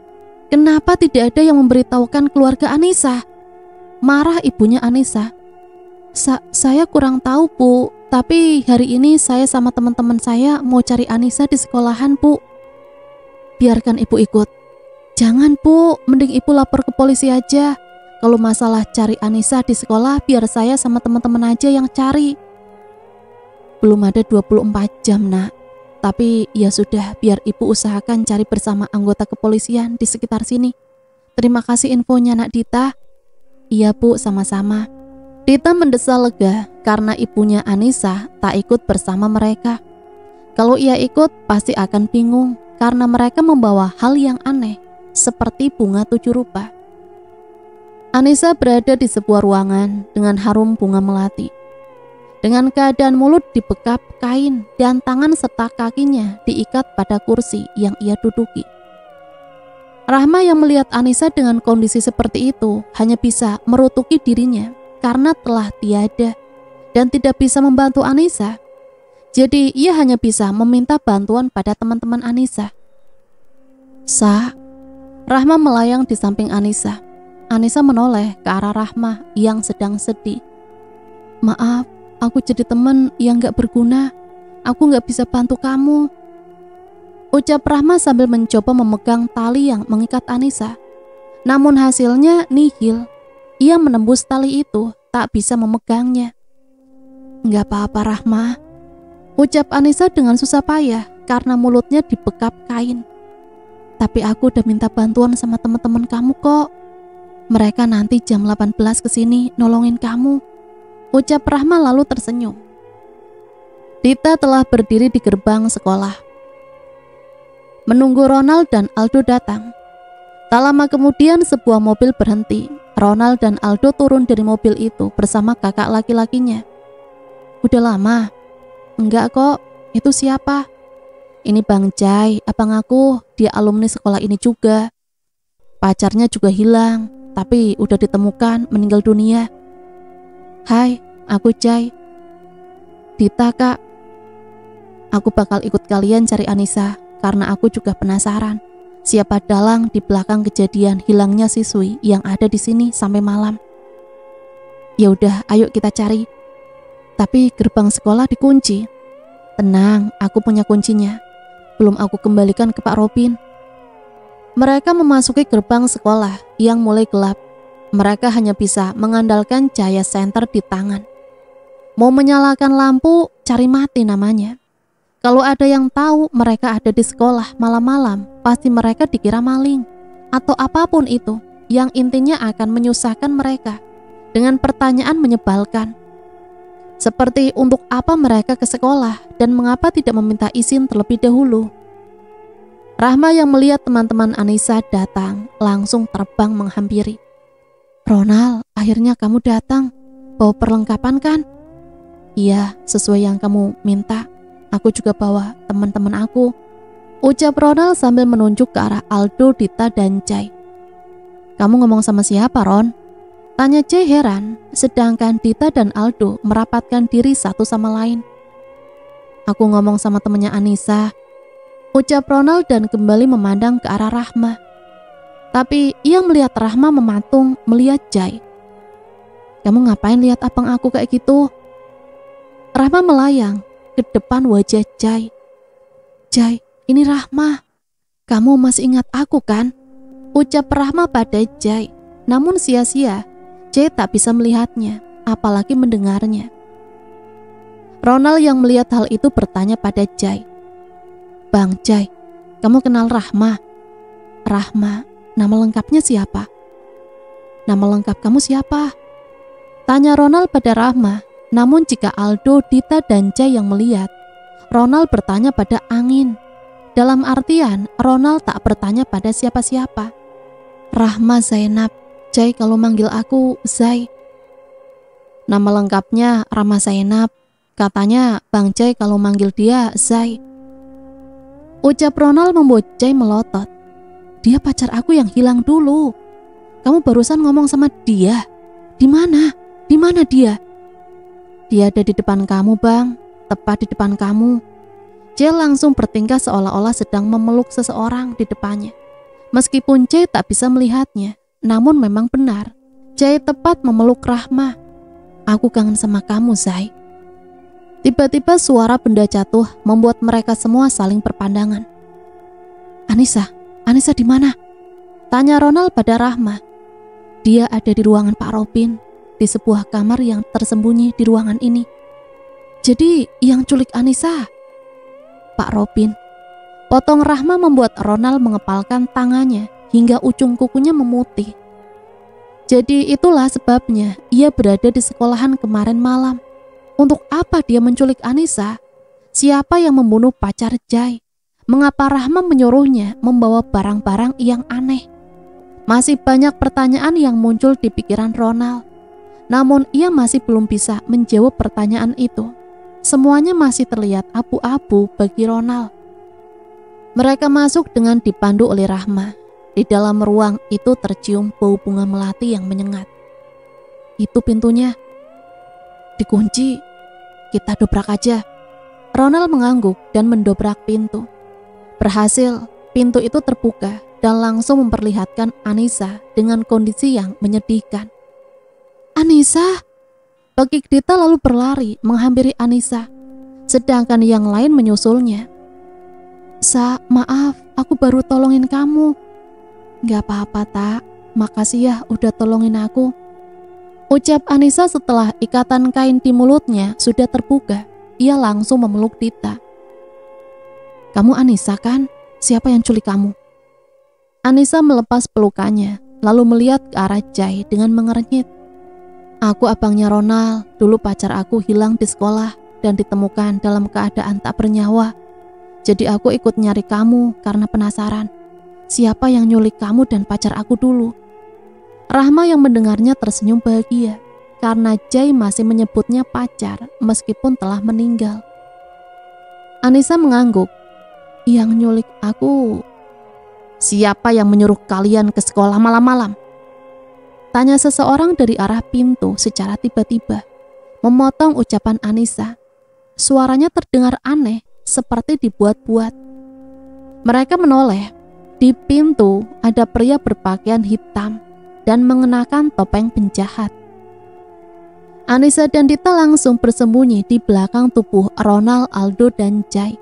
Speaker 2: Kenapa tidak ada yang memberitahukan keluarga Anissa?" marah ibunya Anissa. Saya kurang tahu, Bu. Tapi hari ini saya sama teman-teman saya mau cari Anissa di sekolahan, Bu." "Biarkan ibu ikut." "Jangan Bu, mending ibu lapor ke polisi aja. Kalau masalah cari Anissa di sekolah, biar saya sama teman-teman aja yang cari." "Belum ada 24 jam Nak. Tapi ya sudah, biar ibu usahakan cari bersama anggota kepolisian di sekitar sini. Terima kasih infonya Nak Dita." "Iya Bu, sama-sama." Dita mendesah lega karena ibunya Anissa tak ikut bersama mereka. Kalau ia ikut pasti akan bingung karena mereka membawa hal yang aneh seperti bunga 7 rupa. Anissa berada di sebuah ruangan dengan harum bunga melati. Dengan keadaan mulut dibekap kain dan tangan serta kakinya diikat pada kursi yang ia duduki. Rahma yang melihat Anissa dengan kondisi seperti itu hanya bisa merutuki dirinya karena telah tiada dan tidak bisa membantu Anissa. Jadi ia hanya bisa meminta bantuan pada teman-teman Anissa. "Sa." Rahma melayang di samping Anissa. Anissa menoleh ke arah Rahma yang sedang sedih. "Maaf, aku jadi teman yang gak berguna. Aku gak bisa bantu kamu." Ucap Rahma sambil mencoba memegang tali yang mengikat Anissa. Namun hasilnya nihil. Ia menembus tali itu, tak bisa memegangnya. "Gak apa-apa Rahma," ucap Anissa dengan susah payah karena mulutnya dibekap kain. "Tapi aku udah minta bantuan sama teman-teman kamu kok. Mereka nanti jam 18 kesini nolongin kamu." ucap Rahma lalu tersenyum. Dita telah berdiri di gerbang sekolah, menunggu Ronald dan Aldo datang. Tak lama kemudian sebuah mobil berhenti. Ronald dan Aldo turun dari mobil itu bersama kakak laki-lakinya. Udah lama? Enggak kok, itu siapa? Ini Bang Jai, abang aku, dia alumni sekolah ini juga. Pacarnya juga hilang, tapi udah ditemukan meninggal dunia. Hai, aku Jai. Dita kak. Aku bakal ikut kalian cari Anissa, karena aku juga penasaran. Siapa dalang di belakang kejadian hilangnya siswi yang ada di sini sampai malam. Ya udah, ayo kita cari. Tapi gerbang sekolah dikunci. Tenang, aku punya kuncinya. Belum aku kembalikan ke Pak Robin. Mereka memasuki gerbang sekolah yang mulai gelap. Mereka hanya bisa mengandalkan cahaya senter di tangan. Mau menyalakan lampu, cari mati namanya. Kalau ada yang tahu mereka ada di sekolah malam-malam, pasti mereka dikira maling atau apapun itu yang intinya akan menyusahkan mereka dengan pertanyaan menyebalkan. Seperti untuk apa mereka ke sekolah dan mengapa tidak meminta izin terlebih dahulu. Rahma yang melihat teman-teman Anissa datang langsung terbang menghampiri. Ronald, akhirnya kamu datang. Bawa perlengkapan kan? Iya, sesuai yang kamu minta. Aku juga bawa teman-teman aku, ucap Ronald sambil menunjuk ke arah Aldo, Dita, dan Jai. Kamu ngomong sama siapa, Ron? Tanya Jai heran, sedangkan Dita dan Aldo merapatkan diri satu sama lain. Aku ngomong sama temannya Anissa, ucap Ronald dan kembali memandang ke arah Rahma. Tapi ia melihat Rahma mematung melihat Jai. Kamu ngapain lihat abang aku kayak gitu? Rahma melayang ke depan wajah Jai. Jai, ini Rahma. Kamu masih ingat aku kan? Ucap Rahma pada Jai. Namun sia-sia, Jai tak bisa melihatnya, apalagi mendengarnya. Ronald yang melihat hal itu bertanya pada Jai. Bang Jai, kamu kenal Rahma? Rahma, nama lengkapnya siapa? Nama lengkap kamu siapa? Tanya Ronald pada Rahma. Namun jika Aldo, Dita, dan Jai yang melihat, Ronald bertanya pada angin. Dalam artian, Ronald tak bertanya pada siapa-siapa. Rahma Zainab, Jai kalau manggil aku Zai. Nama lengkapnya Rahma Zainab, katanya Bang Jai kalau manggil dia Zai. Ucap Ronald membuat Jai melotot. Dia pacar aku yang hilang dulu. Kamu barusan ngomong sama dia. Di mana? Di mana dia? Dia ada di depan kamu, Bang. Tepat di depan kamu. Jai langsung bertingkah seolah-olah sedang memeluk seseorang di depannya. Meskipun Jai tak bisa melihatnya, namun memang benar. Jai tepat memeluk Rahma. Aku kangen sama kamu, Zai. Tiba-tiba suara benda jatuh membuat mereka semua saling berpandangan. Anissa di mana? Tanya Ronald pada Rahma. Dia ada di ruangan Pak Robin, di sebuah kamar yang tersembunyi di ruangan ini. Jadi yang culik Anissa Pak Robin. Potong Rahma membuat Ronald mengepalkan tangannya hingga ujung kukunya memutih. Jadi itulah sebabnya ia berada di sekolahan kemarin malam. Untuk apa dia menculik Anissa? Siapa yang membunuh pacar Jai? Mengapa Rahma menyuruhnya membawa barang-barang yang aneh? Masih banyak pertanyaan yang muncul di pikiran Ronald. Namun ia masih belum bisa menjawab pertanyaan itu. Semuanya masih terlihat abu-abu bagi Ronald. Mereka masuk dengan dipandu oleh Rahma. Di dalam ruang itu tercium bau bunga melati yang menyengat. Itu pintunya. Dikunci. Kita dobrak aja. Ronald mengangguk dan mendobrak pintu. Berhasil, pintu itu terbuka dan langsung memperlihatkan Anissa dengan kondisi yang menyedihkan. Anissa! Bagi Dita lalu berlari menghampiri Anissa, sedangkan yang lain menyusulnya. Maaf, aku baru tolongin kamu. Gak apa-apa, Tak. Makasih ya udah tolongin aku. Ucap Anissa setelah ikatan kain di mulutnya sudah terbuka. Ia langsung memeluk Dita. Kamu Anissa kan? Siapa yang culik kamu? Anissa melepas pelukannya, lalu melihat ke arah Jai dengan mengernyit. Aku abangnya Ronald, dulu pacar aku hilang di sekolah dan ditemukan dalam keadaan tak bernyawa. Jadi aku ikut nyari kamu karena penasaran. Siapa yang nyulik kamu dan pacar aku dulu? Rahma yang mendengarnya tersenyum bahagia karena Jai masih menyebutnya pacar meskipun telah meninggal. Anissa mengangguk. Yang nyulik aku. Siapa yang menyuruh kalian ke sekolah malam-malam? Tanya seseorang dari arah pintu secara tiba-tiba, memotong ucapan Anissa. Suaranya terdengar aneh, seperti dibuat-buat. Mereka menoleh. Di pintu ada pria berpakaian hitam dan mengenakan topeng penjahat. Anissa dan Dita langsung bersembunyi di belakang tubuh Ronald, Aldo, dan Jai.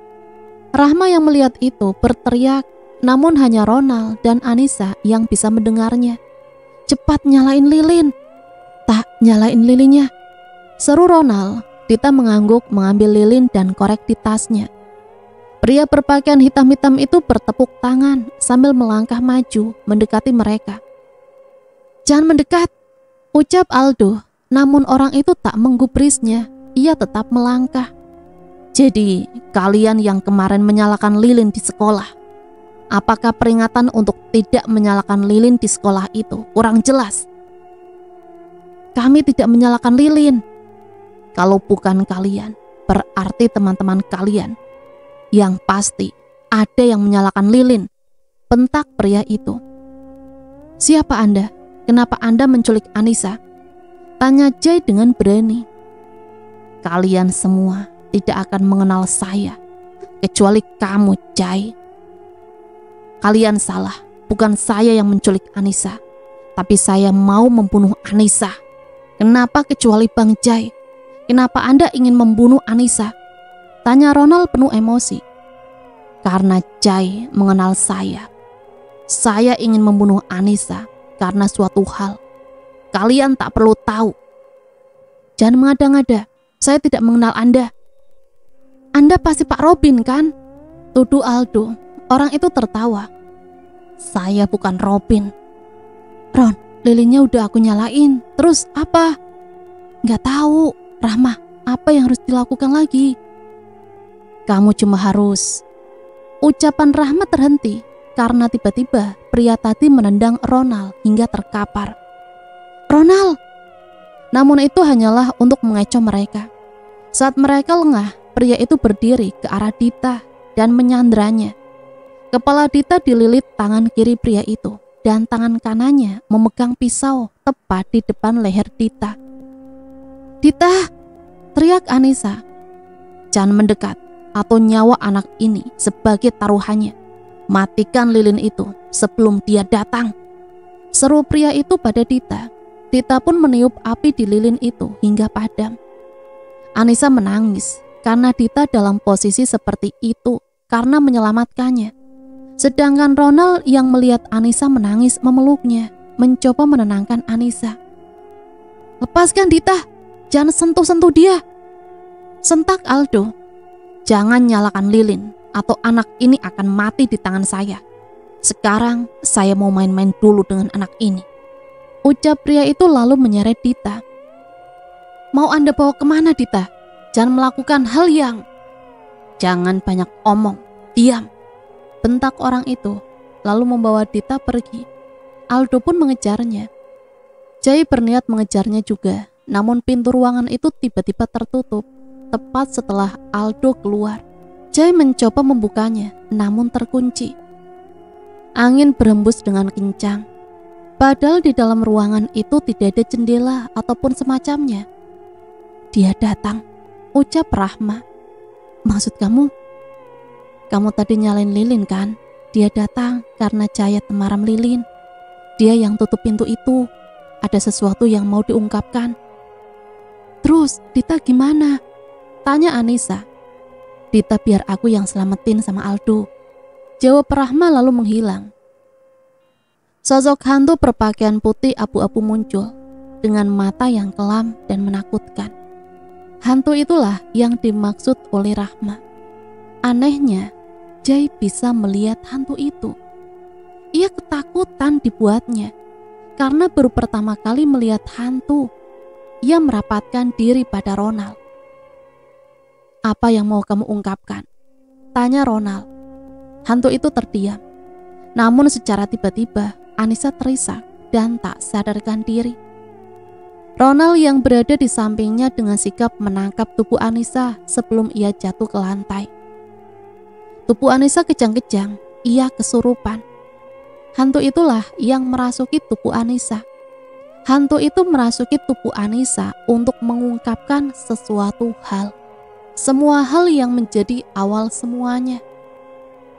Speaker 2: Rahma yang melihat itu berteriak, namun hanya Ronald dan Anissa yang bisa mendengarnya. Cepat nyalain lilin. Tak, nyalain lilinnya, seru Ronald. Dita mengangguk mengambil lilin dan korek di tasnya. Pria berpakaian hitam-hitam itu bertepuk tangan sambil melangkah maju mendekati mereka. Jangan mendekat, ucap Aldo. Namun orang itu tak menggubrisnya, ia tetap melangkah. Jadi, kalian yang kemarin menyalakan lilin di sekolah, apakah peringatan untuk tidak menyalakan lilin di sekolah itu kurang jelas? Kami tidak menyalakan lilin. Kalau bukan kalian, berarti teman-teman kalian. Yang pasti, ada yang menyalakan lilin, bentak pria itu. Siapa Anda? Kenapa Anda menculik Anissa? Tanya Jai dengan berani. Kalian semua tidak akan mengenal saya, kecuali kamu, Jai. Kalian salah, bukan saya yang menculik Anissa, tapi saya mau membunuh Anissa. Kenapa kecuali Bang Jai? Kenapa Anda ingin membunuh Anissa? Tanya Ronald penuh emosi. Karena Jai mengenal saya. Saya ingin membunuh Anissa karena suatu hal. Kalian tak perlu tahu. Jangan mengada-ngada, saya tidak mengenal Anda. Anda pasti Pak Robin kan? Tuduh Aldo. Orang itu tertawa. Saya bukan Robin. Ron, lilinnya udah aku nyalain. Terus apa? Nggak tahu, Rahma, apa yang harus dilakukan lagi? Kamu cuma harus. Ucapan Rahma terhenti karena tiba-tiba pria tadi menendang Ronald hingga terkapar. Ronald! Namun itu hanyalah untuk mengecoh mereka. Saat mereka lengah, pria itu berdiri ke arah Dita dan menyandranya. Kepala Dita dililit tangan kiri pria itu dan tangan kanannya memegang pisau tepat di depan leher Dita. Dita! Teriak Anissa. Jangan mendekat atau nyawa anak ini sebagai taruhannya. Matikan lilin itu sebelum dia datang. Seru pria itu pada Dita. Dita pun meniup api di lilin itu hingga padam. Anissa menangis karena Dita dalam posisi seperti itu karena menyelamatkannya. Sedangkan Ronald yang melihat Anissa menangis memeluknya, mencoba menenangkan Anissa. Lepaskan Dita, jangan sentuh-sentuh dia. Sentak Aldo. Jangan nyalakan lilin atau anak ini akan mati di tangan saya. Sekarang saya mau main-main dulu dengan anak ini. Ucap pria itu lalu menyeret Dita. Mau Anda bawa kemana Dita? Jangan melakukan hal yang... Jangan banyak omong, diam. Bentak orang itu, lalu membawa Dita pergi. Aldo pun mengejarnya. Jai berniat mengejarnya juga, namun pintu ruangan itu tiba-tiba tertutup, tepat setelah Aldo keluar. Jai mencoba membukanya, namun terkunci. Angin berhembus dengan kencang. Padahal di dalam ruangan itu tidak ada jendela ataupun semacamnya. Dia datang, ucap Rahma. Maksud kamu? Kamu tadi nyalain lilin kan? Dia datang karena cahaya temaram lilin. Dia yang tutup pintu itu. Ada sesuatu yang mau diungkapkan. Terus Dita gimana? Tanya Anissa. Dita biar aku yang selamatin sama Aldo. Jawab Rahma lalu menghilang. Sosok hantu berpakaian putih abu-abu muncul dengan mata yang kelam dan menakutkan. Hantu itulah yang dimaksud oleh Rahma. Anehnya, Jai bisa melihat hantu itu. Ia ketakutan dibuatnya karena baru pertama kali melihat hantu. ia merapatkan diri pada Ronald. "Apa yang mau kamu ungkapkan?" tanya Ronald. Hantu itu terdiam. Namun secara tiba-tiba Anissa terisak dan tak sadarkan diri. Ronald yang berada di sampingnya dengan sigap menangkap tubuh Anissa sebelum ia jatuh ke lantai. Tubuh Anissa kejang-kejang, ia kesurupan. Hantu itulah yang merasuki tubuh Anissa. Hantu itu merasuki tubuh Anissa untuk mengungkapkan sesuatu hal. Semua hal yang menjadi awal semuanya.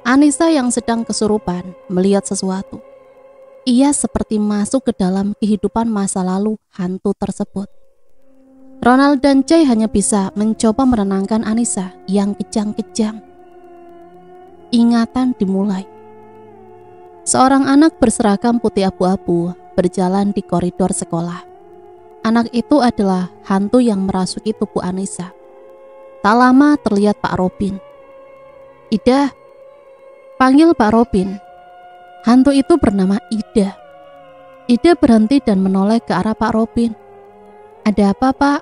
Speaker 2: Anissa yang sedang kesurupan melihat sesuatu. Ia seperti masuk ke dalam kehidupan masa lalu hantu tersebut. Ronald dan Jay hanya bisa mencoba menenangkan Anissa yang kejang-kejang. Ingatan dimulai. Seorang anak berseragam putih abu-abu berjalan di koridor sekolah. Anak itu adalah hantu yang merasuki tubuh Anissa. Tak lama terlihat Pak Robin. "Ida," panggil Pak Robin. Hantu itu bernama Ida. Ida berhenti dan menoleh ke arah Pak Robin. "Ada apa, Pak?"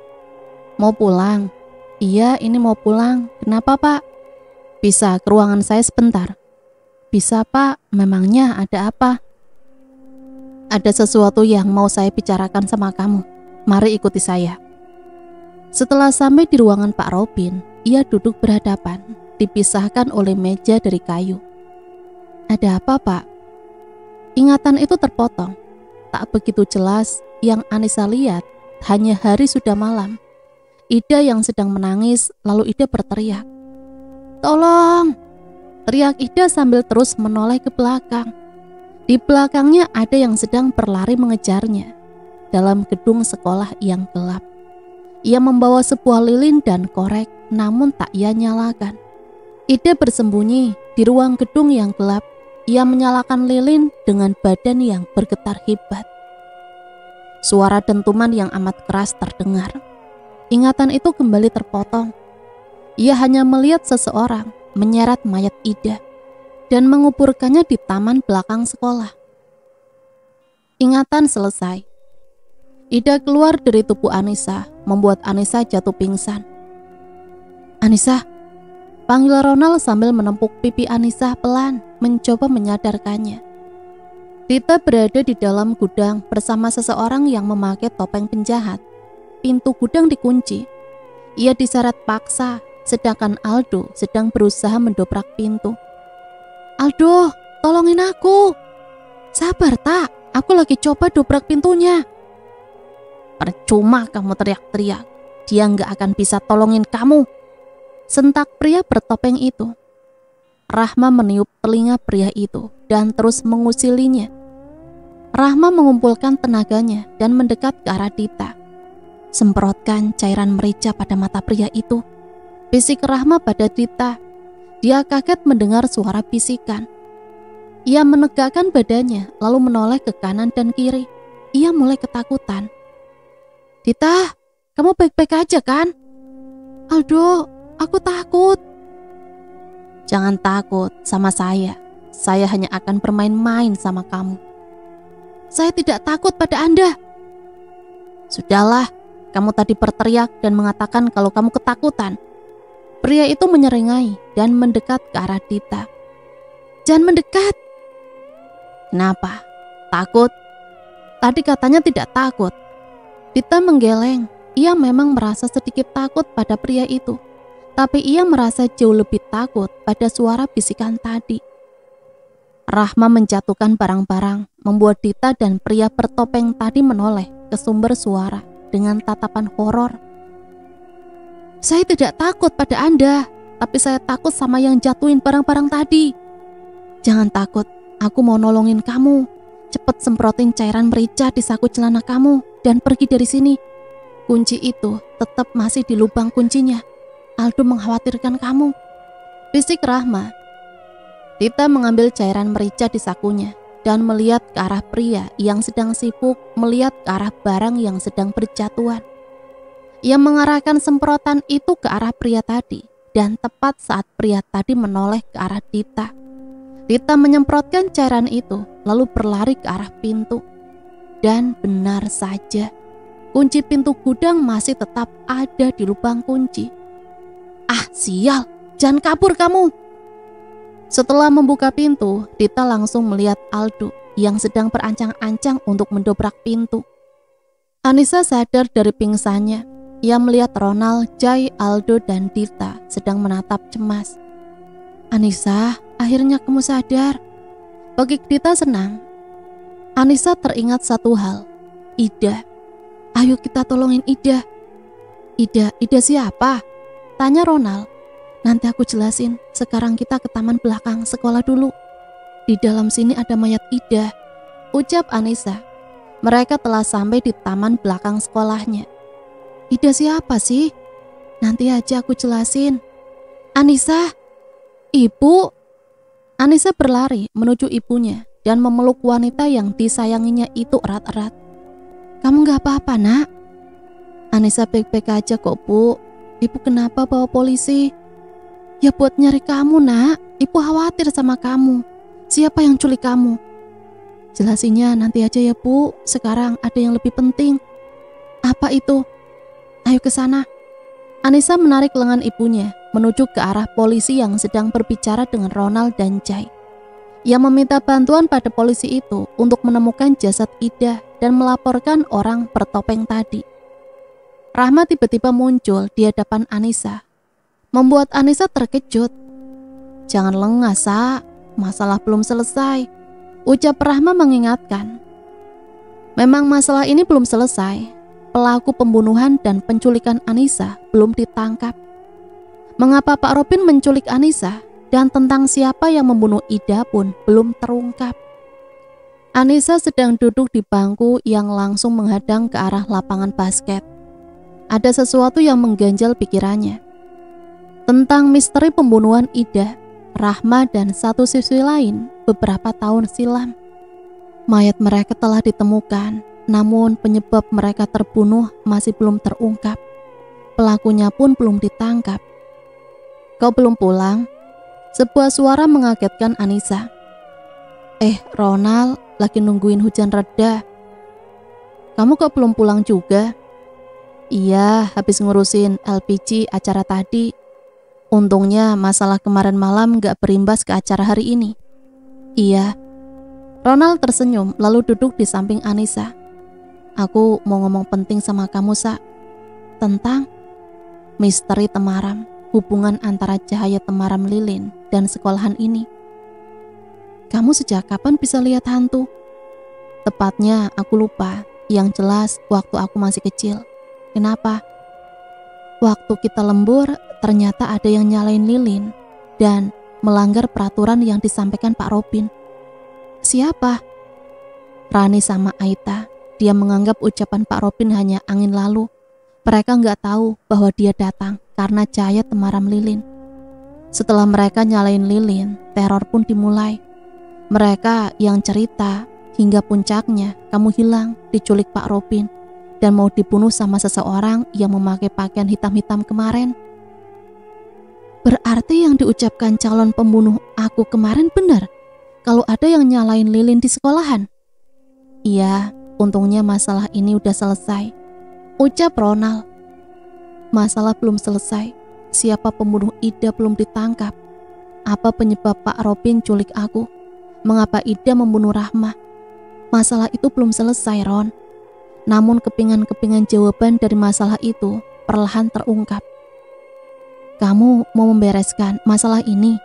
Speaker 2: "Mau pulang?" "Iya, ini mau pulang." "Kenapa, Pak?" "Bisa ke ruangan saya sebentar?" "Bisa, Pak. Memangnya ada apa?" "Ada sesuatu yang mau saya bicarakan sama kamu. Mari ikuti saya." Setelah sampai di ruangan Pak Robin, ia duduk berhadapan, dipisahkan oleh meja dari kayu. "Ada apa, Pak?" Ingatan itu terpotong. Tak begitu jelas. Yang Anissa lihat hanya hari sudah malam. Ida yang sedang menangis, lalu Ida berteriak, "Tolong!" Teriak Ida sambil terus menoleh ke belakang. Di belakangnya ada yang sedang berlari mengejarnya. Dalam gedung sekolah yang gelap. Ia membawa sebuah lilin dan korek, namun tak ia nyalakan. Ida bersembunyi di ruang gedung yang gelap. Ia menyalakan lilin dengan badan yang bergetar hebat. Suara dentuman yang amat keras terdengar. Ingatan itu kembali terpotong. Ia hanya melihat seseorang menyeret mayat Ida dan menguburkannya di taman belakang sekolah. Ingatan selesai. Ida keluar dari tubuh Anissa, membuat Anissa jatuh pingsan. "Anissa," panggil Ronald sambil menempuk pipi Anissa pelan, mencoba menyadarkannya. Rita berada di dalam gudang bersama seseorang yang memakai topeng penjahat. Pintu gudang dikunci. Ia diseret paksa, sedangkan Aldo sedang berusaha mendobrak pintu. "Aldo, tolongin aku." "Sabar, Tak. Aku lagi coba dobrak pintunya." "Percuma kamu teriak-teriak. Dia nggak akan bisa tolongin kamu," sentak pria bertopeng itu. Rahma meniup telinga pria itu dan terus mengusilinya. Rahma mengumpulkan tenaganya dan mendekat ke arah Dita. "Semprotkan cairan merica pada mata pria itu," bisik Rahma pada Dita. Dia kaget mendengar suara bisikan. Ia menegakkan badannya lalu menoleh ke kanan dan kiri. Ia mulai ketakutan. "Dita, kamu baik-baik aja kan?" "Aldo, aku takut." "Jangan takut sama saya. Saya hanya akan bermain-main sama kamu." "Saya tidak takut pada Anda." "Sudahlah, kamu tadi berteriak dan mengatakan kalau kamu ketakutan." Pria itu menyeringai dan mendekat ke arah Dita. "Jangan mendekat." "Kenapa? Takut?" "Tadi katanya tidak takut." Dita menggeleng. Ia memang merasa sedikit takut pada pria itu, tapi ia merasa jauh lebih takut pada suara bisikan tadi. Rahma menjatuhkan barang-barang, membuat Dita dan pria bertopeng tadi menoleh ke sumber suara dengan tatapan horor. "Saya tidak takut pada Anda, tapi saya takut sama yang jatuhin barang-barang tadi." "Jangan takut, aku mau nolongin kamu. Cepet semprotin cairan merica di saku celana kamu dan pergi dari sini. Kunci itu tetap masih di lubang kuncinya. Aldo mengkhawatirkan kamu," bisik Rahma. Dita mengambil cairan merica di sakunya dan melihat ke arah pria yang sedang sibuk melihat ke arah barang yang sedang berjatuhan. Ia mengarahkan semprotan itu ke arah pria tadi, dan tepat saat pria tadi menoleh ke arah Dita. Dita menyemprotkan cairan itu, lalu berlari ke arah pintu. Dan benar saja, Kunci pintu gudang masih tetap ada di lubang kunci. Ah, sial, jangan kabur kamu. Setelah membuka pintu, Dita langsung melihat Aldo yang sedang berancang-ancang untuk mendobrak pintu. Anissa sadar dari pingsannya. Ia melihat Ronald, Jai, Aldo, dan Dita sedang menatap cemas. Anissa, akhirnya kamu sadar. Bagi Dita senang. Anissa teringat satu hal. Ida. Ayo kita tolongin Ida. Ida siapa? Tanya Ronald. Nanti aku jelasin, sekarang kita ke taman belakang sekolah dulu. Di dalam sini ada mayat Ida, ucap Anissa. Mereka telah sampai di taman belakang sekolahnya. Ida siapa sih? Nanti aja aku jelasin. Anissa, ibu. Anissa berlari menuju ibunya dan memeluk wanita yang disayanginya itu erat-erat. Kamu gak apa-apa, nak? Anissa baik-baik aja kok, Bu. Ibu kenapa bawa polisi? Ya buat nyari kamu, nak. Ibu khawatir sama kamu. Siapa yang culik kamu? Jelasinnya nanti aja ya, Bu. Sekarang ada yang lebih penting. Apa itu? Ayo ke sana. Anissa menarik lengan ibunya menuju ke arah polisi yang sedang berbicara dengan Ronald dan Jai. Ia meminta bantuan pada polisi itu untuk menemukan jasad Ida dan melaporkan orang bertopeng tadi. Rahma tiba-tiba muncul di hadapan Anissa, membuat Anissa terkejut. Jangan lengah, Sa. Masalah belum selesai, ucap Rahma mengingatkan. Memang masalah ini belum selesai. Pelaku pembunuhan dan penculikan Anissa belum ditangkap. Mengapa Pak Robin menculik Anissa dan tentang siapa yang membunuh Ida pun belum terungkap. Anissa sedang duduk di bangku yang langsung menghadang ke arah lapangan basket. Ada sesuatu yang mengganjal pikirannya. Tentang misteri pembunuhan Ida, Rahma, dan satu siswi lain beberapa tahun silam. Mayat mereka telah ditemukan, namun penyebab mereka terbunuh masih belum terungkap. Pelakunya pun belum ditangkap. Kau belum pulang? Sebuah suara mengagetkan Anissa. Ronald, lagi nungguin hujan reda. Kamu kok belum pulang juga? Iya, habis ngurusin LPG acara tadi. Untungnya masalah kemarin malam gak berimbas ke acara hari ini. Iya. Ronald tersenyum lalu duduk di samping Anissa. Aku mau ngomong penting sama kamu, Sa. Tentang misteri Temaram, hubungan antara Cahaya Temaram Lilin dan sekolahan ini. Kamu sejak kapan bisa lihat hantu? Tepatnya aku lupa. Yang jelas waktu aku masih kecil. Kenapa? Waktu kita lembur, ternyata ada yang nyalain lilin dan melanggar peraturan yang disampaikan Pak Robin. Siapa? Rani sama Aita. Dia menganggap ucapan Pak Robin hanya angin lalu. Mereka nggak tahu bahwa dia datang karena Cahaya Temaram Lilin. Setelah mereka nyalain lilin, teror pun dimulai. Mereka yang cerita hingga puncaknya kamu hilang, diculik Pak Robin, dan mau dibunuh sama seseorang yang memakai pakaian hitam-hitam kemarin. Berarti yang diucapkan calon pembunuh aku kemarin benar? Kalau ada yang nyalain lilin di sekolahan? Iya, untungnya masalah ini udah selesai, ucap Ronald. Masalah belum selesai. Siapa pembunuh Ida belum ditangkap. Apa penyebab Pak Robin culik aku? Mengapa Ida membunuh Rahma? Masalah itu belum selesai, Ron. Namun kepingan-kepingan jawaban dari masalah itu perlahan terungkap. Kamu mau membereskan masalah ini?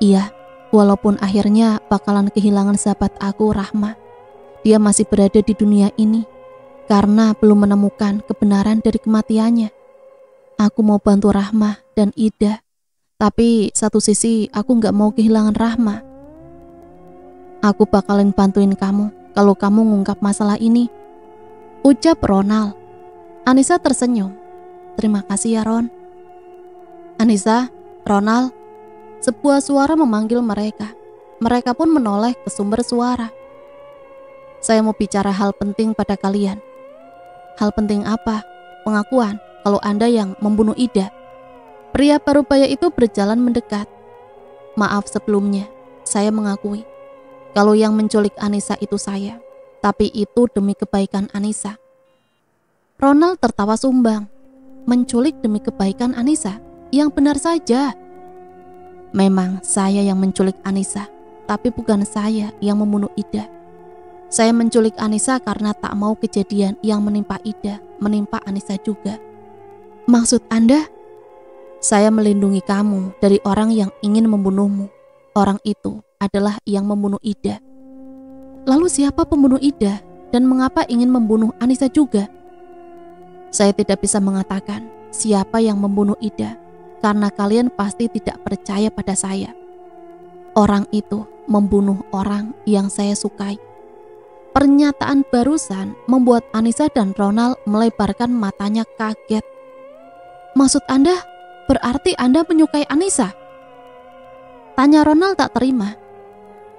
Speaker 2: Iya, walaupun akhirnya bakalan kehilangan sahabat aku, Rahma. Dia masih berada di dunia ini karena belum menemukan kebenaran dari kematiannya. Aku mau bantu Rahma dan Ida, tapi satu sisi aku gak mau kehilangan Rahma. Aku bakalan bantuin kamu kalau kamu ngungkap masalah ini, ucap Ronald. Anissa tersenyum. Terima kasih ya, Ron. Anissa, Ronald. Sebuah suara memanggil mereka. Mereka pun menoleh ke sumber suara. Saya mau bicara hal penting pada kalian. Hal penting apa? Pengakuan kalau Anda yang membunuh Ida. Pria parubaya itu berjalan mendekat. Maaf sebelumnya, saya mengakui kalau yang menculik Anissa itu saya. Tapi itu demi kebaikan Anissa. Ronald tertawa sumbang. Menculik demi kebaikan Anissa? Yang benar saja. Memang saya yang menculik Anissa, tapi bukan saya yang membunuh Ida. Saya menculik Anissa karena tak mau kejadian yang menimpa Ida menimpa Anissa juga. Maksud Anda? Saya melindungi kamu dari orang yang ingin membunuhmu. Orang itu adalah yang membunuh Ida. Lalu siapa pembunuh Ida dan mengapa ingin membunuh Anissa juga? Saya tidak bisa mengatakan siapa yang membunuh Ida karena kalian pasti tidak percaya pada saya. Orang itu membunuh orang yang saya sukai. Pernyataan barusan membuat Anissa dan Ronald melebarkan matanya kaget. Maksud Anda, berarti Anda menyukai Anissa? Tanya Ronald tak terima.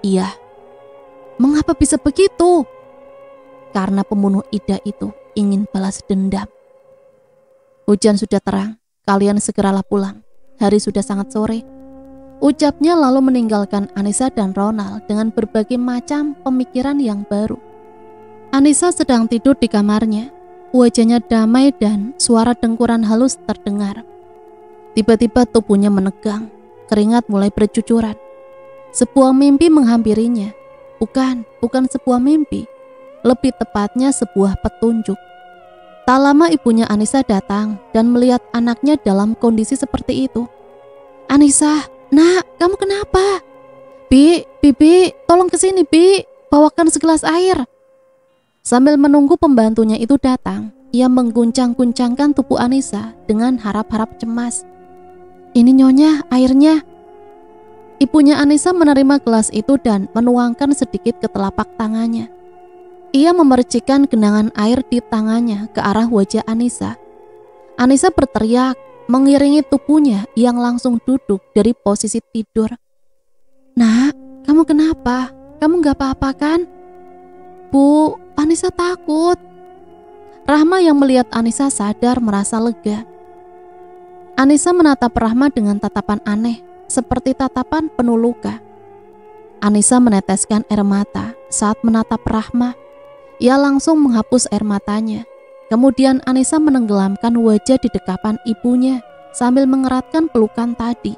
Speaker 2: Iya. Mengapa bisa begitu? Karena pembunuh Ida itu ingin balas dendam. Hujan sudah terang, kalian segeralah pulang. Hari sudah sangat sore. Ucapnya lalu meninggalkan Anissa dan Ronald dengan berbagai macam pemikiran yang baru. Anissa sedang tidur di kamarnya. Wajahnya damai dan suara dengkuran halus terdengar. Tiba-tiba tubuhnya menegang, keringat mulai bercucuran. Sebuah mimpi menghampirinya. Bukan sebuah mimpi. Lebih tepatnya sebuah petunjuk. Tak lama ibunya Anissa datang dan melihat anaknya dalam kondisi seperti itu. Anissa, nak, kamu kenapa? Bibi, tolong kesini, Bi. Bawakan segelas air. Sambil menunggu pembantunya itu datang, ia mengguncang-guncangkan tubuh Anissa dengan harap-harap cemas. Ini nyonya, airnya. Ibunya Anissa menerima gelas itu dan menuangkan sedikit ke telapak tangannya. Ia memercikkan genangan air di tangannya ke arah wajah Anissa. Anissa berteriak, mengiringi tubuhnya yang langsung duduk dari posisi tidur. Nak, kamu kenapa? Kamu gak apa-apa kan? Bu, Anissa takut. Rahma yang melihat Anissa sadar merasa lega. Anissa menatap Rahma dengan tatapan aneh, seperti tatapan penuh luka. Anissa meneteskan air mata saat menatap Rahma. Ia langsung menghapus air matanya. Kemudian Anissa menenggelamkan wajah di dekapan ibunya sambil mengeratkan pelukan tadi.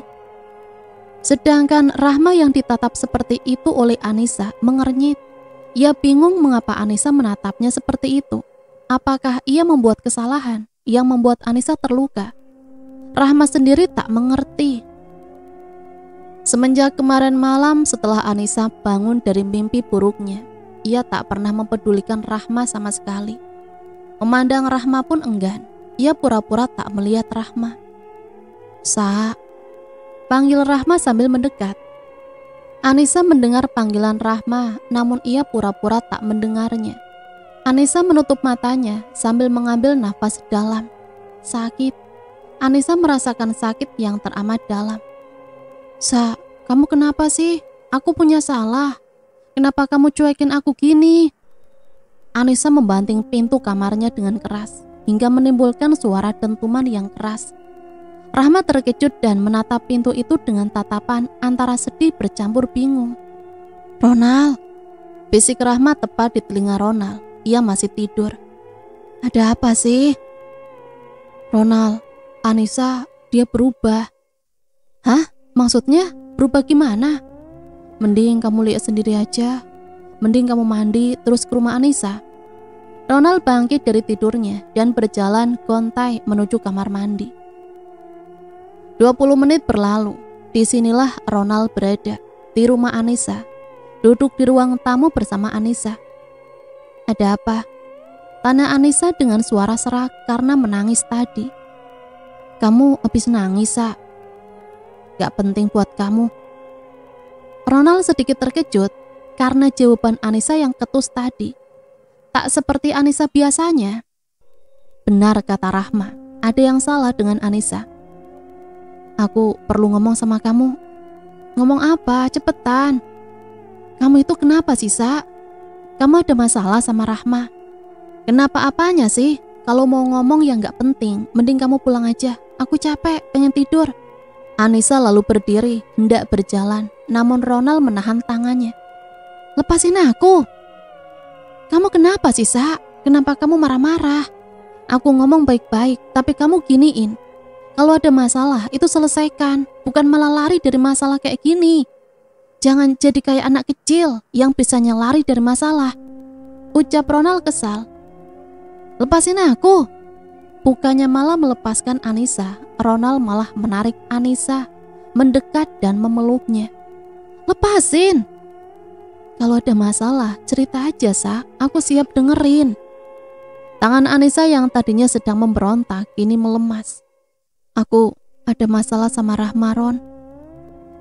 Speaker 2: Sedangkan Rahma yang ditatap seperti itu oleh Anissa mengernyit. Ia bingung mengapa Anissa menatapnya seperti itu. Apakah ia membuat kesalahan yang membuat Anissa terluka? Rahma sendiri tak mengerti. Semenjak kemarin malam setelah Anissa bangun dari mimpi buruknya, ia tak pernah mempedulikan Rahma sama sekali. Memandang Rahma pun enggan. Ia pura-pura tak melihat Rahma. Sa, panggil Rahma sambil mendekat. Anissa mendengar panggilan Rahma, namun ia pura-pura tak mendengarnya. Anissa menutup matanya sambil mengambil nafas dalam. Sakit. Anissa merasakan sakit yang teramat dalam. Sa, kamu kenapa sih? Aku punya salah. Kenapa kamu cuekin aku gini? Anissa membanting pintu kamarnya dengan keras hingga menimbulkan suara dentuman yang keras. Rahma terkejut dan menatap pintu itu dengan tatapan antara sedih bercampur bingung. Ronald, bisik Rahma tepat di telinga Ronald. Ia masih tidur. Ada apa sih? Ronald, Anissa, dia berubah. Hah? Maksudnya berubah gimana? Mending kamu lihat sendiri aja. Mending kamu mandi terus ke rumah Anissa. Ronald bangkit dari tidurnya dan berjalan gontai menuju kamar mandi. 20 menit berlalu. Disinilah Ronald berada, di rumah Anissa. Duduk di ruang tamu bersama Anissa. Ada apa? Tanya Anissa dengan suara serak karena menangis tadi. Kamu habis nangis, Sa? Gak penting buat kamu. Ronald sedikit terkejut karena jawaban Anissa yang ketus tadi. Tak seperti Anissa biasanya. Benar kata Rahma, ada yang salah dengan Anissa. Aku perlu ngomong sama kamu. Ngomong apa? Cepetan. Kamu itu kenapa sih, Sa? Kamu ada masalah sama Rahma? Kenapa apanya sih? Kalau mau ngomong yang gak penting, mending kamu pulang aja. Aku capek, pengen tidur. Anissa lalu berdiri, hendak berjalan. Namun Ronald menahan tangannya. Lepasin aku. Kamu kenapa sih, Sa? Kenapa kamu marah-marah? Aku ngomong baik-baik, tapi kamu giniin. Kalau ada masalah, itu selesaikan, bukan malah lari dari masalah kayak gini. Jangan jadi kayak anak kecil yang bisanya lari dari masalah. Ucap Ronald kesal. Lepasin aku. Bukannya malah melepaskan Anissa, Ronald malah menarik Anissa, mendekat dan memeluknya. Lepasin. Kalau ada masalah, cerita aja, Sa. Aku siap dengerin. Tangan Anissa yang tadinya sedang memberontak, kini melemas. Aku ada masalah sama Rahma, Ron.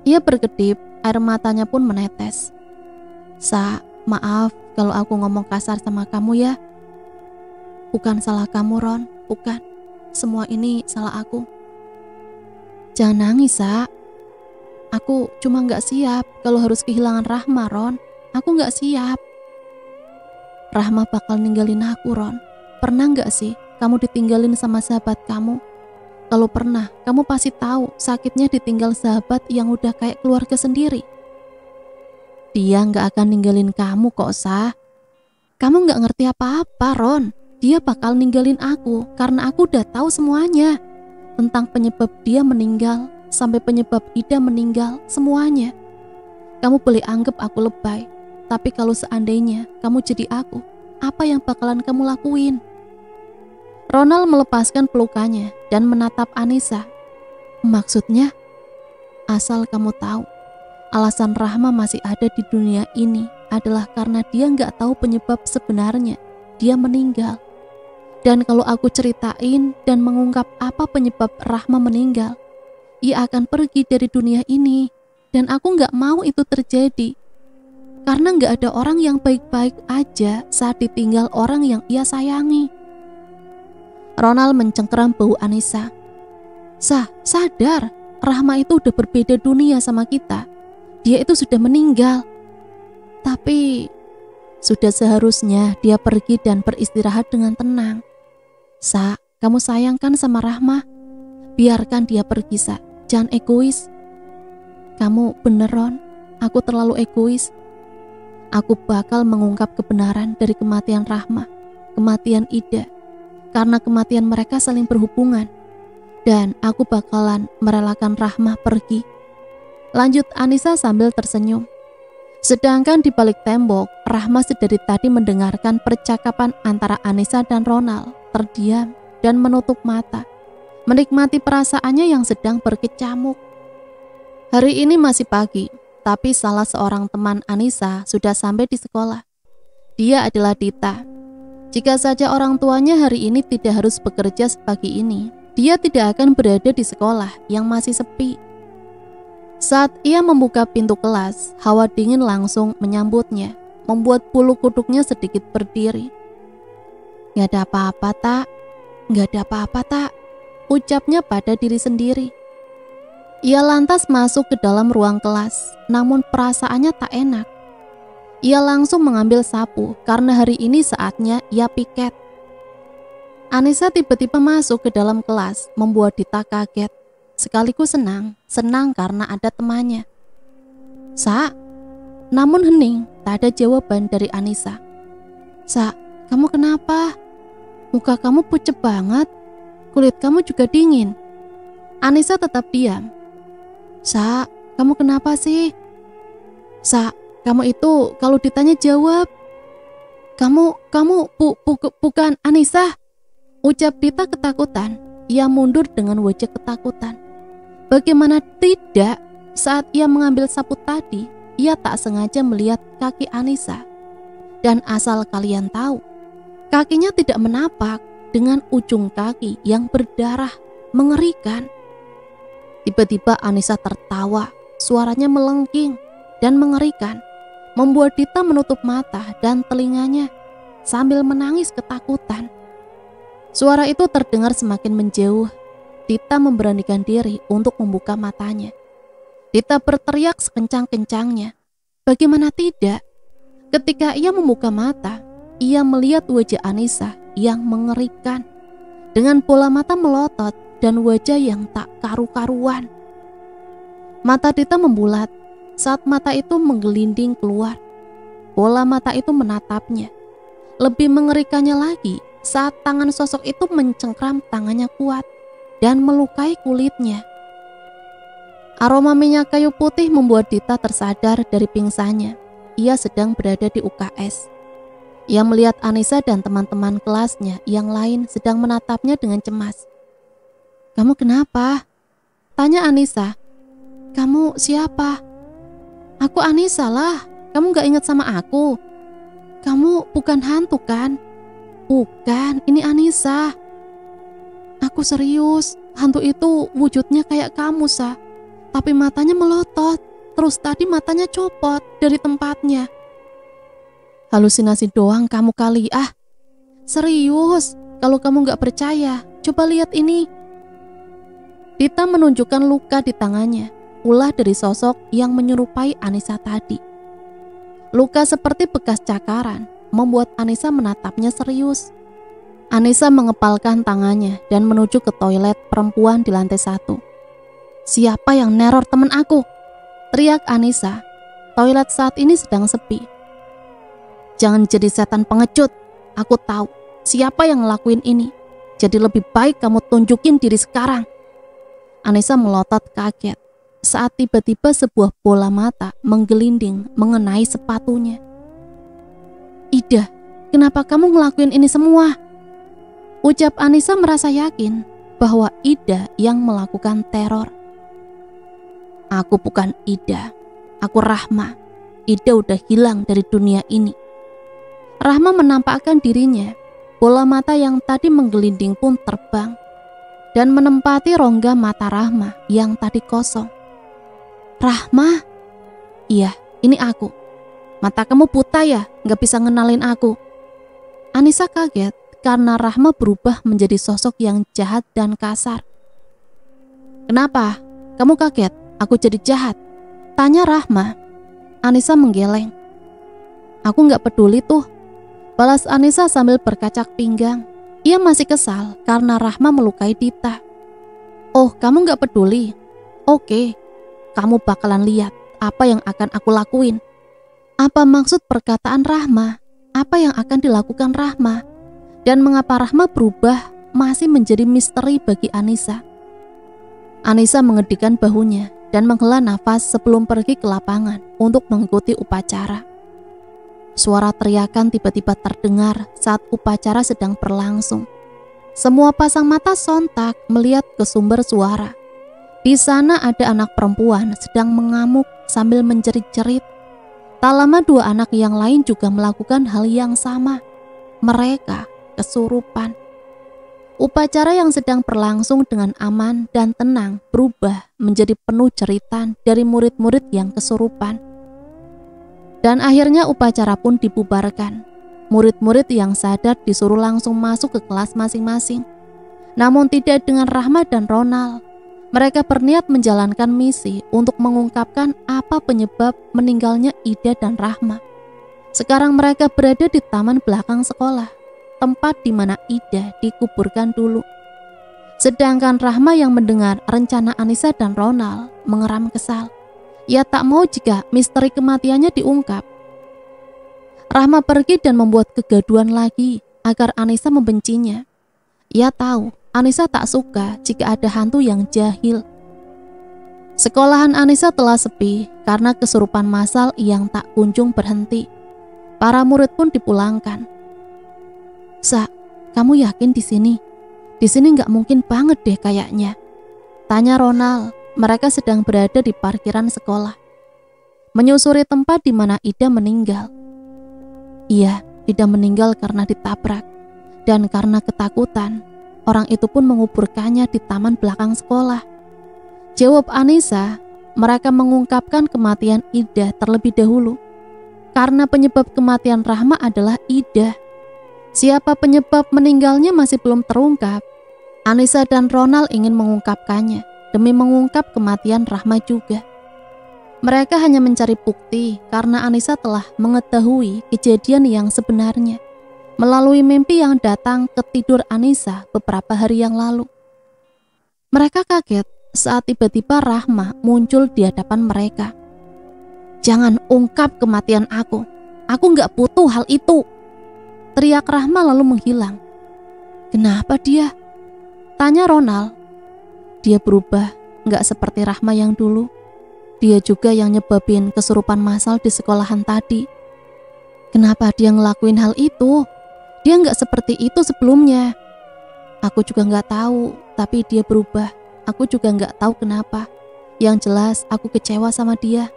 Speaker 2: Ia berkedip, air matanya pun menetes. Sa, maaf kalau aku ngomong kasar sama kamu ya. Bukan salah kamu, Ron. Bukan. Semua ini salah aku. Jangan nangis, Sa. Aku cuma gak siap kalau harus kehilangan Rahma, Ron. Aku gak siap. Rahma bakal ninggalin aku, Ron. Pernah gak sih kamu ditinggalin sama sahabat kamu? Kalau pernah, kamu pasti tahu sakitnya ditinggal sahabat yang udah kayak keluarga sendiri. Dia gak akan ninggalin kamu kok, Sa. Kamu gak ngerti apa-apa, Ron. Dia bakal ninggalin aku karena aku udah tahu semuanya. Tentang penyebab dia meninggal, sampai penyebab Ida meninggal, semuanya. Kamu boleh anggap aku lebay, tapi kalau seandainya kamu jadi aku, apa yang bakalan kamu lakuin? Ronald melepaskan pelukannya dan menatap Anissa. Maksudnya? Asal kamu tahu, alasan Rahma masih ada di dunia ini adalah karena dia gak tahu penyebab sebenarnya dia meninggal. Dan kalau aku ceritain dan mengungkap apa penyebab Rahma meninggal, ia akan pergi dari dunia ini. Dan aku gak mau itu terjadi. Karena gak ada orang yang baik-baik aja saat ditinggal orang yang ia sayangi. Ronald mencengkeram bahu Anissa. Sa, sadar, Rahma itu udah berbeda dunia sama kita. Dia itu sudah meninggal. Tapi sudah seharusnya dia pergi dan beristirahat dengan tenang. Sa, kamu sayangkan sama Rahma. Biarkan dia pergi, Sa. Jangan egois. Kamu bener, Ron. Aku terlalu egois. Aku bakal mengungkap kebenaran dari kematian Rahma, kematian Ida. Karena kematian mereka saling berhubungan. Dan aku bakalan merelakan Rahma pergi. Lanjut Anissa sambil tersenyum. Sedangkan di balik tembok, Rahma sedari tadi mendengarkan percakapan antara Anissa dan Ronald, terdiam dan menutup mata, menikmati perasaannya yang sedang berkecamuk. Hari ini masih pagi, tapi salah seorang teman Anissa sudah sampai di sekolah. Dia adalah Dita. Jika saja orang tuanya hari ini tidak harus bekerja sepagi ini, dia tidak akan berada di sekolah yang masih sepi. Saat ia membuka pintu kelas, hawa dingin langsung menyambutnya, membuat bulu kuduknya sedikit berdiri. Gak ada apa-apa, Tak. Gak ada apa-apa, Tak. Ucapnya pada diri sendiri. Ia lantas masuk ke dalam ruang kelas, namun perasaannya tak enak. Ia langsung mengambil sapu karena hari ini saatnya ia piket. Anissa tiba-tiba masuk ke dalam kelas, membuat Dita kaget. Sekaligus senang karena ada temannya. Sa, namun hening, tak ada jawaban dari Anissa. Sa, kamu kenapa? Muka kamu pucet banget, kulit kamu juga dingin. Anissa tetap diam. Sa, kamu kenapa sih? Sa, kamu itu kalau ditanya jawab. Kamu bukan Anissa. Ucap Dita ketakutan. Ia mundur dengan wajah ketakutan. Bagaimana tidak, saat ia mengambil sapu tadi, ia tak sengaja melihat kaki Anissa. Dan asal kalian tahu, kakinya tidak menapak dengan ujung kaki yang berdarah, mengerikan. Tiba-tiba Anissa tertawa, suaranya melengking dan mengerikan, membuat Dita menutup mata dan telinganya sambil menangis ketakutan. Suara itu terdengar semakin menjauh. Dita memberanikan diri untuk membuka matanya. Dita berteriak sekencang-kencangnya. Bagaimana tidak? Ketika ia membuka mata, ia melihat wajah Anissa yang mengerikan, dengan bola mata melotot dan wajah yang tak karu-karuan. Mata Dita membulat saat mata itu menggelinding keluar. Bola mata itu menatapnya. Lebih mengerikannya lagi, saat tangan sosok itu mencengkram tangannya kuat dan melukai kulitnya. Aroma minyak kayu putih membuat Dita tersadar dari pingsannya. Ia sedang berada di UKS. Ia melihat Anissa dan teman-teman kelasnya yang lain sedang menatapnya dengan cemas. "Kamu kenapa?" tanya Anissa. "Kamu siapa?" "Aku Anissa lah, kamu gak ingat sama aku? Kamu bukan hantu kan?" "Bukan, ini Anissa." "Aku serius, hantu itu wujudnya kayak kamu, Sa. Tapi matanya melotot, terus tadi matanya copot dari tempatnya." "Halusinasi doang kamu kali, ah." "Serius, kalau kamu gak percaya, coba lihat ini." Dita menunjukkan luka di tangannya, ulah dari sosok yang menyerupai Anissa tadi. Luka seperti bekas cakaran membuat Anissa menatapnya serius. Anissa mengepalkan tangannya dan menuju ke toilet perempuan di lantai 1. "Siapa yang neror temen aku?" teriak Anissa. Toilet saat ini sedang sepi. "Jangan jadi setan pengecut. Aku tahu siapa yang ngelakuin ini. Jadi lebih baik kamu tunjukin diri sekarang." Anissa melotot kaget saat tiba-tiba sebuah bola mata menggelinding mengenai sepatunya. "Ida, kenapa kamu ngelakuin ini semua?" Ucap Anissa merasa yakin bahwa Ida yang melakukan teror. "Aku bukan Ida, aku Rahma. Ida udah hilang dari dunia ini." Rahma menampakkan dirinya. Bola mata yang tadi menggelinding pun terbang dan menempati rongga mata Rahma yang tadi kosong. "Rahma?" "Iya, ini aku. Mata kamu buta ya, gak bisa ngenalin aku?" Anissa kaget karena Rahma berubah menjadi sosok yang jahat dan kasar. "Kenapa? Kamu kaget aku jadi jahat?" tanya Rahma. Anissa menggeleng. "Aku gak peduli tuh," balas Anissa sambil berkacak pinggang. Ia masih kesal karena Rahma melukai Dita. "Oh, kamu gak peduli? Oke, kamu bakalan lihat apa yang akan aku lakuin." Apa maksud perkataan Rahma? Apa yang akan dilakukan Rahma? Dan mengapa Rahma berubah masih menjadi misteri bagi Anissa. Anissa mengedikkan bahunya dan menghela nafas sebelum pergi ke lapangan untuk mengikuti upacara. Suara teriakan tiba-tiba terdengar saat upacara sedang berlangsung. Semua pasang mata sontak melihat ke sumber suara. Di sana ada anak perempuan sedang mengamuk sambil menjerit-jerit. Tak lama dua anak yang lain juga melakukan hal yang sama. Mereka kesurupan. Upacara yang sedang berlangsung dengan aman dan tenang berubah menjadi penuh jeritan dari murid-murid yang kesurupan. Dan akhirnya upacara pun dibubarkan. Murid-murid yang sadar disuruh langsung masuk ke kelas masing-masing. Namun tidak dengan Rahma dan Ronald. Mereka berniat menjalankan misi untuk mengungkapkan apa penyebab meninggalnya Ida dan Rahma. Sekarang mereka berada di taman belakang sekolah, tempat di mana Ida dikuburkan dulu. Sedangkan Rahma yang mendengar rencana Anissa dan Ronald mengeram kesal. Ia tak mau jika misteri kematiannya diungkap. Rahma pergi dan membuat kegaduhan lagi agar Anissa membencinya. Ia tahu Anissa tak suka jika ada hantu yang jahil. Sekolahan Anissa telah sepi karena kesurupan massal yang tak kunjung berhenti. Para murid pun dipulangkan. "Sa, kamu yakin di sini? Di sini nggak mungkin banget deh kayaknya," tanya Ronald. Mereka sedang berada di parkiran sekolah, menyusuri tempat di mana Ida meninggal. Iya, Ida meninggal karena ditabrak, dan karena ketakutan, orang itu pun menguburkannya di taman belakang sekolah. Jawab Anissa. Mereka mengungkapkan kematian Ida terlebih dahulu, karena penyebab kematian Rahma adalah Ida. Siapa penyebab meninggalnya masih belum terungkap. Anissa dan Ronald ingin mengungkapkannya demi mengungkap kematian Rahma juga. Mereka hanya mencari bukti karena Anissa telah mengetahui kejadian yang sebenarnya melalui mimpi yang datang ke tidur Anissa beberapa hari yang lalu. Mereka kaget saat tiba-tiba Rahma muncul di hadapan mereka. "Jangan ungkap kematian aku nggak butuh hal itu," teriak Rahma lalu menghilang. Kenapa dia? Tanya Ronald. Dia berubah, gak seperti Rahma yang dulu. Dia juga yang nyebabin kesurupan massal di sekolahan tadi. Kenapa dia ngelakuin hal itu? Dia gak seperti itu sebelumnya. Aku juga gak tahu, tapi dia berubah. Aku juga gak tahu kenapa. Yang jelas aku kecewa sama dia.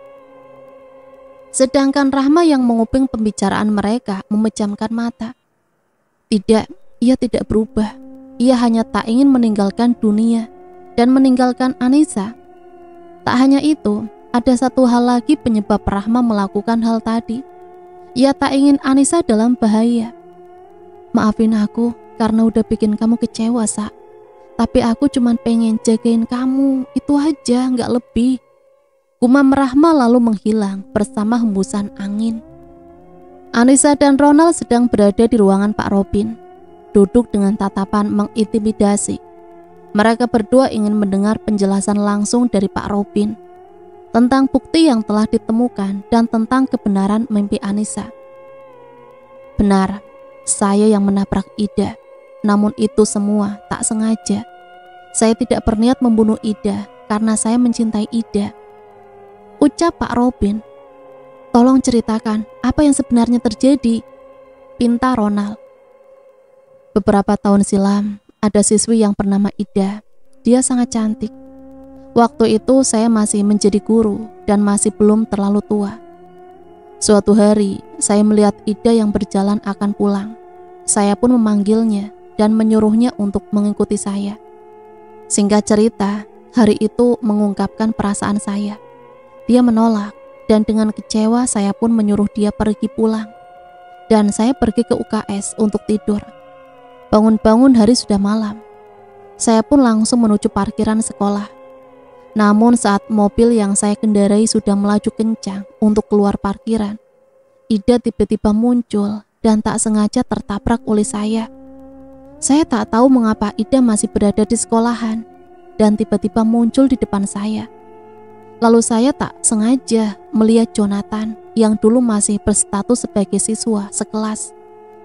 Speaker 2: Sedangkan Rahma yang menguping pembicaraan mereka memejamkan mata. Tidak, ia tidak berubah. Ia hanya tak ingin meninggalkan dunia dan meninggalkan Anissa. Tak hanya itu, ada satu hal lagi penyebab Rahma melakukan hal tadi. Ia tak ingin Anissa dalam bahaya. Maafin aku karena udah bikin kamu kecewa, Sa. Tapi aku cuma pengen jagain kamu, itu aja, gak lebih. Gumam Rahma lalu menghilang bersama hembusan angin. Anissa dan Ronald sedang berada di ruangan Pak Robin, duduk dengan tatapan mengintimidasi. Mereka berdua ingin mendengar penjelasan langsung dari Pak Robin tentang bukti yang telah ditemukan dan tentang kebenaran mimpi Anissa. Benar, saya yang menabrak Ida, namun itu semua tak sengaja. Saya tidak berniat membunuh Ida karena saya mencintai Ida, ucap Pak Robin. Tolong ceritakan apa yang sebenarnya terjadi, pinta Ronald. Beberapa tahun silam, ada siswi yang bernama Ida. Dia sangat cantik. Waktu itu saya masih menjadi guru dan masih belum terlalu tua. Suatu hari, saya melihat Ida yang berjalan akan pulang. Saya pun memanggilnya dan menyuruhnya untuk mengikuti saya. Singkat cerita, hari itu mengungkapkan perasaan saya. Dia menolak, dan dengan kecewa saya pun menyuruh dia pergi pulang. Dan saya pergi ke UKS untuk tidur. Bangun-bangun hari sudah malam. Saya pun langsung menuju parkiran sekolah. Namun saat mobil yang saya kendarai sudah melaju kencang untuk keluar parkiran, Ida tiba-tiba muncul dan tak sengaja tertabrak oleh saya. Saya tak tahu mengapa Ida masih berada di sekolahan dan tiba-tiba muncul di depan saya. Lalu saya tak sengaja melihat Jonathan yang dulu masih berstatus sebagai siswa sekelas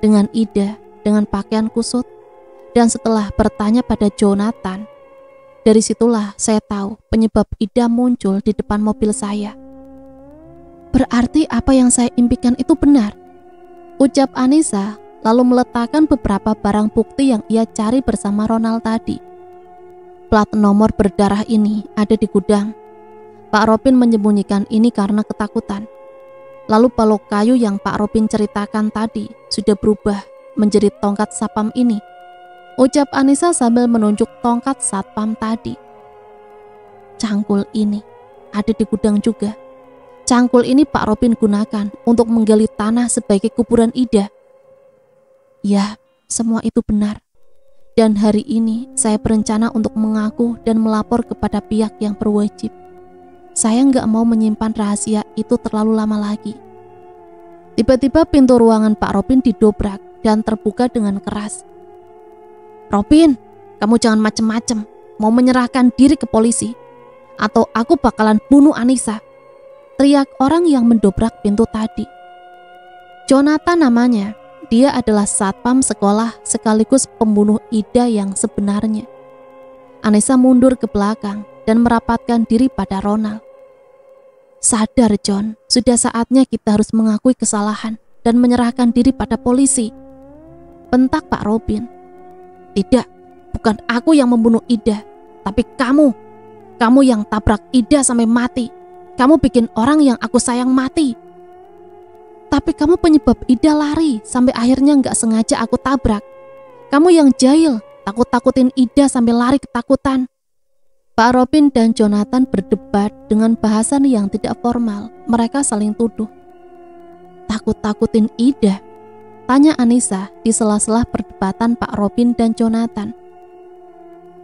Speaker 2: dengan Ida dengan pakaian kusut. Dan setelah bertanya pada Jonathan, dari situlah saya tahu penyebab Ida muncul di depan mobil saya. Berarti apa yang saya impikan itu benar, ucap Anissa lalu meletakkan beberapa barang bukti yang ia cari bersama Ronald tadi. Plat nomor berdarah ini ada di gudang. Pak Robin menyembunyikan ini karena ketakutan. Lalu balok kayu yang Pak Robin ceritakan tadi sudah berubah menjadi tongkat sapam ini, ucap Anissa sambil menunjuk tongkat satpam tadi. Cangkul ini ada di gudang juga. Cangkul ini Pak Robin gunakan untuk menggali tanah sebagai kuburan Ida. Ya, semua itu benar. Dan hari ini saya berencana untuk mengaku dan melapor kepada pihak yang berwajib. Saya nggak mau menyimpan rahasia itu terlalu lama lagi. Tiba-tiba pintu ruangan Pak Robin didobrak dan terbuka dengan keras. Robin, kamu jangan macem-macem, mau menyerahkan diri ke polisi, atau aku bakalan bunuh Anissa, teriak orang yang mendobrak pintu tadi. Jonathan namanya, dia adalah satpam sekolah sekaligus pembunuh Ida yang sebenarnya. Anissa mundur ke belakang dan merapatkan diri pada Ronald. Sadar John, sudah saatnya kita harus mengakui kesalahan dan menyerahkan diri pada polisi, bentak Pak Robin. Tidak, bukan aku yang membunuh Ida, tapi kamu. Kamu yang tabrak Ida sampai mati. Kamu bikin orang yang aku sayang mati. Tapi kamu penyebab Ida lari sampai akhirnya gak sengaja aku tabrak. Kamu yang jahil, takut-takutin Ida sampai lari ketakutan. Pak Robin dan Jonathan berdebat dengan bahasan yang tidak formal. Mereka saling tuduh. Takut-takutin Ida? Tanya Anissa di sela-sela perdebatan Pak Robin dan Jonathan.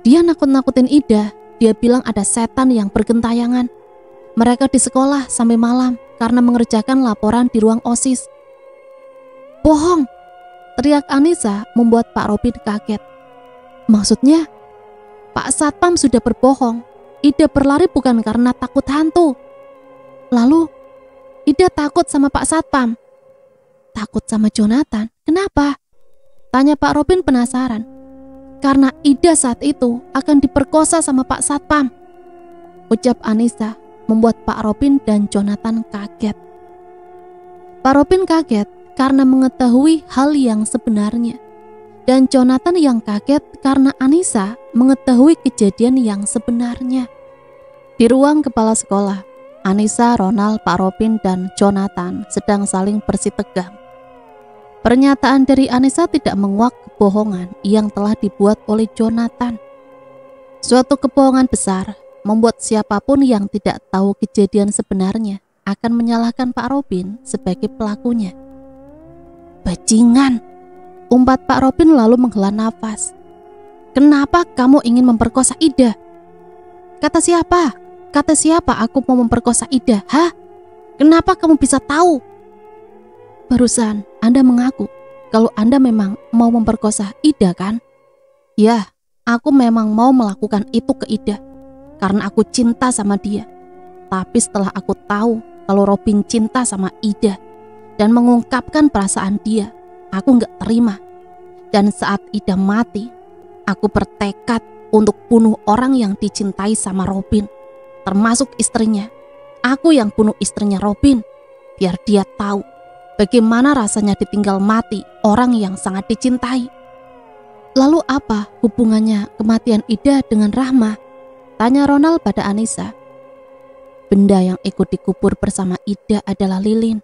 Speaker 2: Dia nakut-nakutin Ida. Dia bilang ada setan yang bergentayangan. Mereka di sekolah sampai malam karena mengerjakan laporan di ruang OSIS. Bohong! Teriak Anissa membuat Pak Robin kaget. Maksudnya? Pak Satpam sudah berbohong. Ida berlari bukan karena takut hantu. Lalu, Ida takut sama Pak Satpam. Takut sama Jonathan? Kenapa? Tanya Pak Robin penasaran. karena Ida saat itu akan diperkosa sama Pak Satpam, ucap Anissa, membuat Pak Robin dan Jonathan kaget. Pak Robin kaget karena mengetahui hal yang sebenarnya, dan Jonathan yang kaget karena Anissa mengetahui kejadian yang sebenarnya. Di ruang kepala sekolah, Anissa, Ronald, Pak Robin, dan Jonathan sedang saling bersitegang. Pernyataan dari Anissa tidak menguak kebohongan yang telah dibuat oleh Jonathan. Suatu kebohongan besar membuat siapapun yang tidak tahu kejadian sebenarnya akan menyalahkan Pak Robin sebagai pelakunya. Bajingan, umpat Pak Robin lalu menghela nafas. Kenapa kamu ingin memperkosa Ida? Kata siapa? Kata siapa aku mau memperkosa Ida? Hah? Kenapa kamu bisa tahu? Barusan Anda mengaku kalau Anda memang mau memperkosa Ida, kan? Ya, aku memang mau melakukan itu ke Ida karena aku cinta sama dia. Tapi setelah aku tahu kalau Robin cinta sama Ida dan mengungkapkan perasaan dia, aku gak terima. Dan saat Ida mati, aku bertekad untuk bunuh orang yang dicintai sama Robin, termasuk istrinya. Aku yang bunuh istrinya Robin, biar dia tahu bagaimana rasanya ditinggal mati orang yang sangat dicintai. Lalu apa hubungannya kematian Ida dengan Rahma? Tanya Ronald pada Anissa. Benda yang ikut dikubur bersama Ida adalah lilin.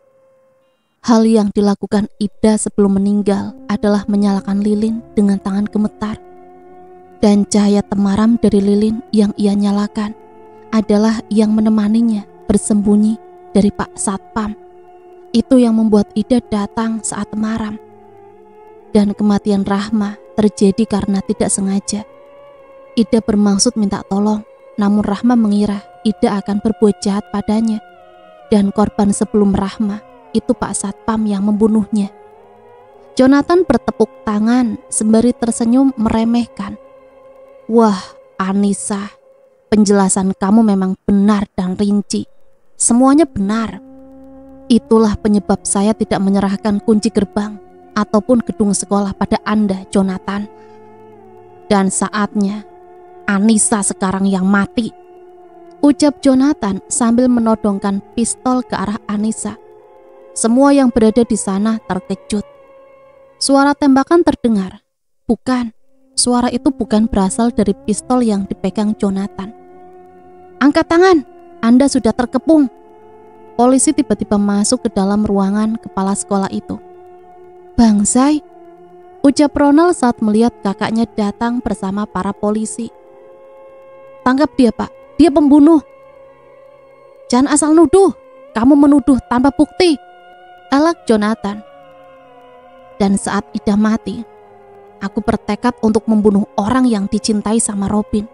Speaker 2: Hal yang dilakukan Ida sebelum meninggal adalah menyalakan lilin dengan tangan gemetar. Dan cahaya temaram dari lilin yang ia nyalakan adalah yang menemaninya bersembunyi dari Pak Satpam. Itu yang membuat Ida datang saat temaram. Dan kematian Rahma terjadi karena tidak sengaja. Ida bermaksud minta tolong, namun Rahma mengira Ida akan berbuat jahat padanya. Dan korban sebelum Rahma itu Pak Satpam yang membunuhnya. Jonathan bertepuk tangan sembari tersenyum meremehkan. Wah, Anissa, penjelasan kamu memang benar dan rinci. Semuanya benar. Itulah penyebab saya tidak menyerahkan kunci gerbang ataupun gedung sekolah pada Anda, Jonathan. Dan saatnya Anissa sekarang yang mati, ucap Jonathan sambil menodongkan pistol ke arah Anissa. Semua yang berada di sana terkejut. Suara tembakan terdengar. Bukan, suara itu bukan berasal dari pistol yang dipegang Jonathan. Angkat tangan, Anda sudah terkepung. Polisi tiba-tiba masuk ke dalam ruangan kepala sekolah itu. Bangsai, ucap Ronald saat melihat kakaknya datang bersama para polisi. Tangkap dia, Pak, dia pembunuh. Jangan asal nuduh, kamu menuduh tanpa bukti, elak Jonathan. Dan saat Ida mati, aku bertekad untuk membunuh orang yang dicintai sama Robin,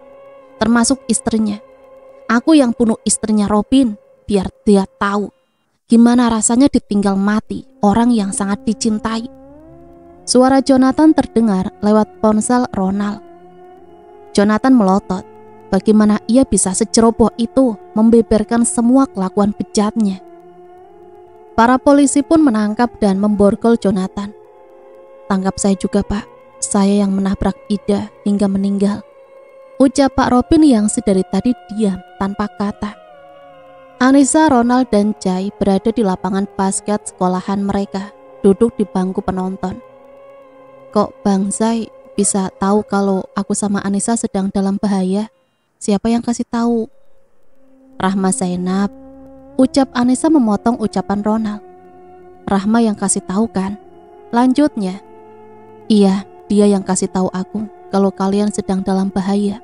Speaker 2: termasuk istrinya. Aku yang bunuh istrinya Robin, biar dia tahu gimana rasanya ditinggal mati orang yang sangat dicintai. Suara Jonathan terdengar lewat ponsel Ronald. Jonathan melotot. Bagaimana ia bisa seceroboh itu membeberkan semua kelakuan bejatnya. Para polisi pun menangkap dan memborgol Jonathan. Tangkap saya juga, Pak. Saya yang menabrak Ida hingga meninggal, ucap Pak Robin yang sedari tadi diam tanpa kata. Anissa, Ronald, dan Jai berada di lapangan basket sekolahan mereka, duduk di bangku penonton. Kok Bang Zai bisa tahu kalau aku sama Anissa sedang dalam bahaya? Siapa yang kasih tahu? Rahma Zainab, ucap Anissa memotong ucapan Ronald. Rahma yang kasih tahu, kan? Lanjutnya. Iya, dia yang kasih tahu aku kalau kalian sedang dalam bahaya,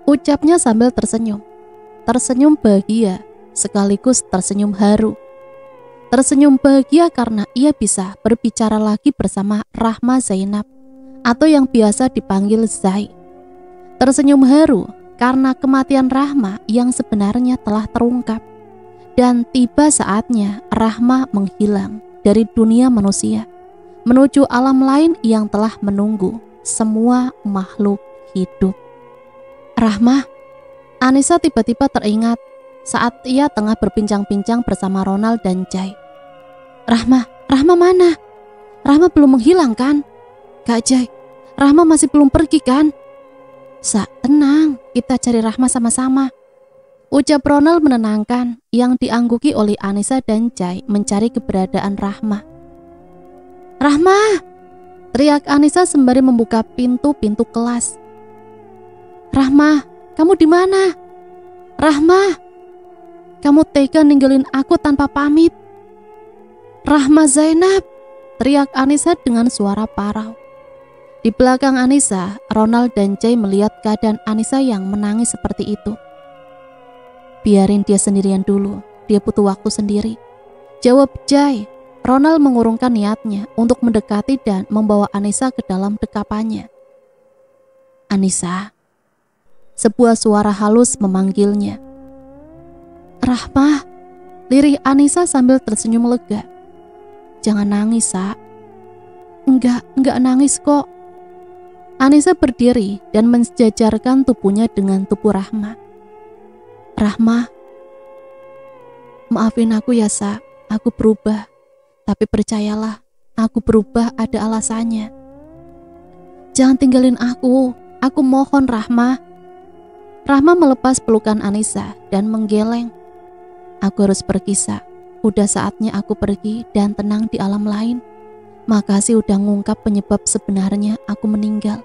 Speaker 2: ucapnya sambil tersenyum. Tersenyum bahagia sekaligus tersenyum haru. Tersenyum bahagia karena ia bisa berbicara lagi bersama Rahma Zainab atau yang biasa dipanggil Zai. Tersenyum haru karena kematian Rahma yang sebenarnya telah terungkap. Dan tiba saatnya Rahma menghilang dari dunia manusia menuju alam lain yang telah menunggu semua makhluk hidup. Rahma, Anissa tiba-tiba teringat saat ia tengah berbincang-bincang bersama Ronald dan Jai. Rahma mana? Rahma belum menghilang, kan? Kak Jai, Rahma masih belum pergi kan? Sa, tenang, kita cari Rahma sama-sama. Ucap Ronald menenangkan yang diangguki oleh Anissa dan Jai mencari keberadaan Rahma. Rahma! Teriak Anissa sembari membuka pintu-pintu kelas. Rahma, kamu di mana? Rahma, kamu tega ninggalin aku tanpa pamit. Rahma Zainab, teriak Anissa dengan suara parau. Di belakang Anissa, Ronald dan Jai melihat keadaan Anissa yang menangis seperti itu. Biarin dia sendirian dulu, dia butuh waktu sendiri, jawab Jai. Ronald mengurungkan niatnya untuk mendekati dan membawa Anissa ke dalam dekapannya. Anissa. Sebuah suara halus memanggilnya. Rahma, lirih Anissa sambil tersenyum lega. Jangan nangis, Sa. Enggak nangis kok. Anissa berdiri dan mensejajarkan tubuhnya dengan tubuh Rahma. Rahma, maafin aku ya, Sa. Aku berubah. Tapi percayalah, aku berubah ada alasannya. Jangan tinggalin aku mohon Rahma. Rahma melepas pelukan Anissa dan menggeleng. Aku harus pergi, Sa. Udah saatnya aku pergi dan tenang di alam lain. Makasih udah ngungkap penyebab sebenarnya aku meninggal.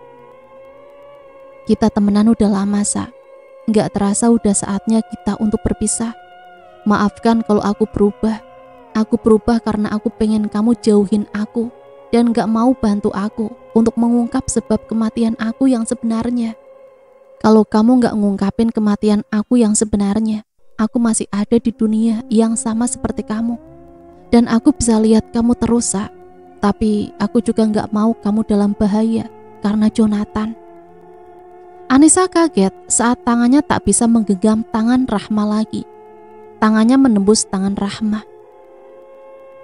Speaker 2: Kita temenan udah lama, Sa. Nggak terasa udah saatnya kita untuk berpisah. Maafkan kalau aku berubah. Aku berubah karena aku pengen kamu jauhin aku dan gak mau bantu aku untuk mengungkap sebab kematian aku yang sebenarnya. Kalau kamu gak ngungkapin kematian aku yang sebenarnya, aku masih ada di dunia yang sama seperti kamu. Dan aku bisa lihat kamu terus, Sa. Tapi aku juga gak mau kamu dalam bahaya karena Jonathan. Anissa kaget saat tangannya tak bisa menggenggam tangan Rahma lagi. Tangannya menembus tangan Rahma.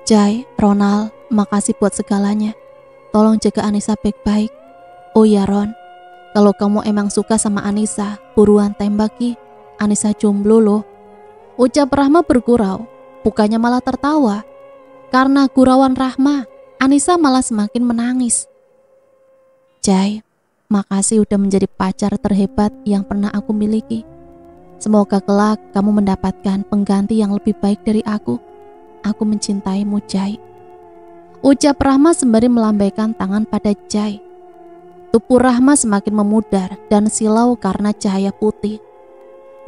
Speaker 2: Jai, Ronald, makasih buat segalanya. Tolong jaga Anissa baik-baik. Oh ya Ron, kalau kamu emang suka sama Anissa, buruan tembaki. Anissa jomblo loh. Ucap Rahma bergurau, bukannya malah tertawa. Karena gurauan Rahma, Anissa malah semakin menangis. Jai, makasih udah menjadi pacar terhebat yang pernah aku miliki. Semoga kelak kamu mendapatkan pengganti yang lebih baik dari aku. Aku mencintaimu, Jai. Ucap Rahma sembari melambaikan tangan pada Jai. Tubuh Rahma semakin memudar dan silau karena cahaya putih.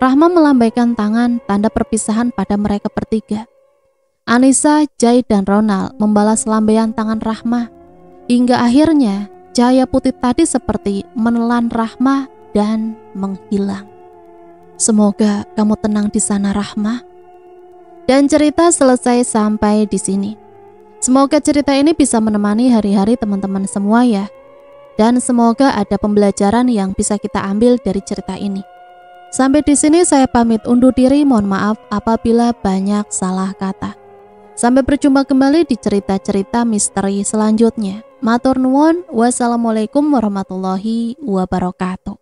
Speaker 2: Rahma melambaikan tangan tanda perpisahan pada mereka bertiga. Anissa, Jai, dan Ronald membalas lambaian tangan Rahma. Hingga akhirnya cahaya putih tadi seperti menelan Rahma dan menghilang. Semoga kamu tenang di sana, Rahma. Dan cerita selesai sampai di sini. Semoga cerita ini bisa menemani hari-hari teman-teman semua ya. Dan semoga ada pembelajaran yang bisa kita ambil dari cerita ini. Sampai di sini saya pamit undur diri, mohon maaf apabila banyak salah kata. Sampai berjumpa kembali di cerita-cerita misteri selanjutnya. Matur nuwun, wassalamualaikum warahmatullahi wabarakatuh.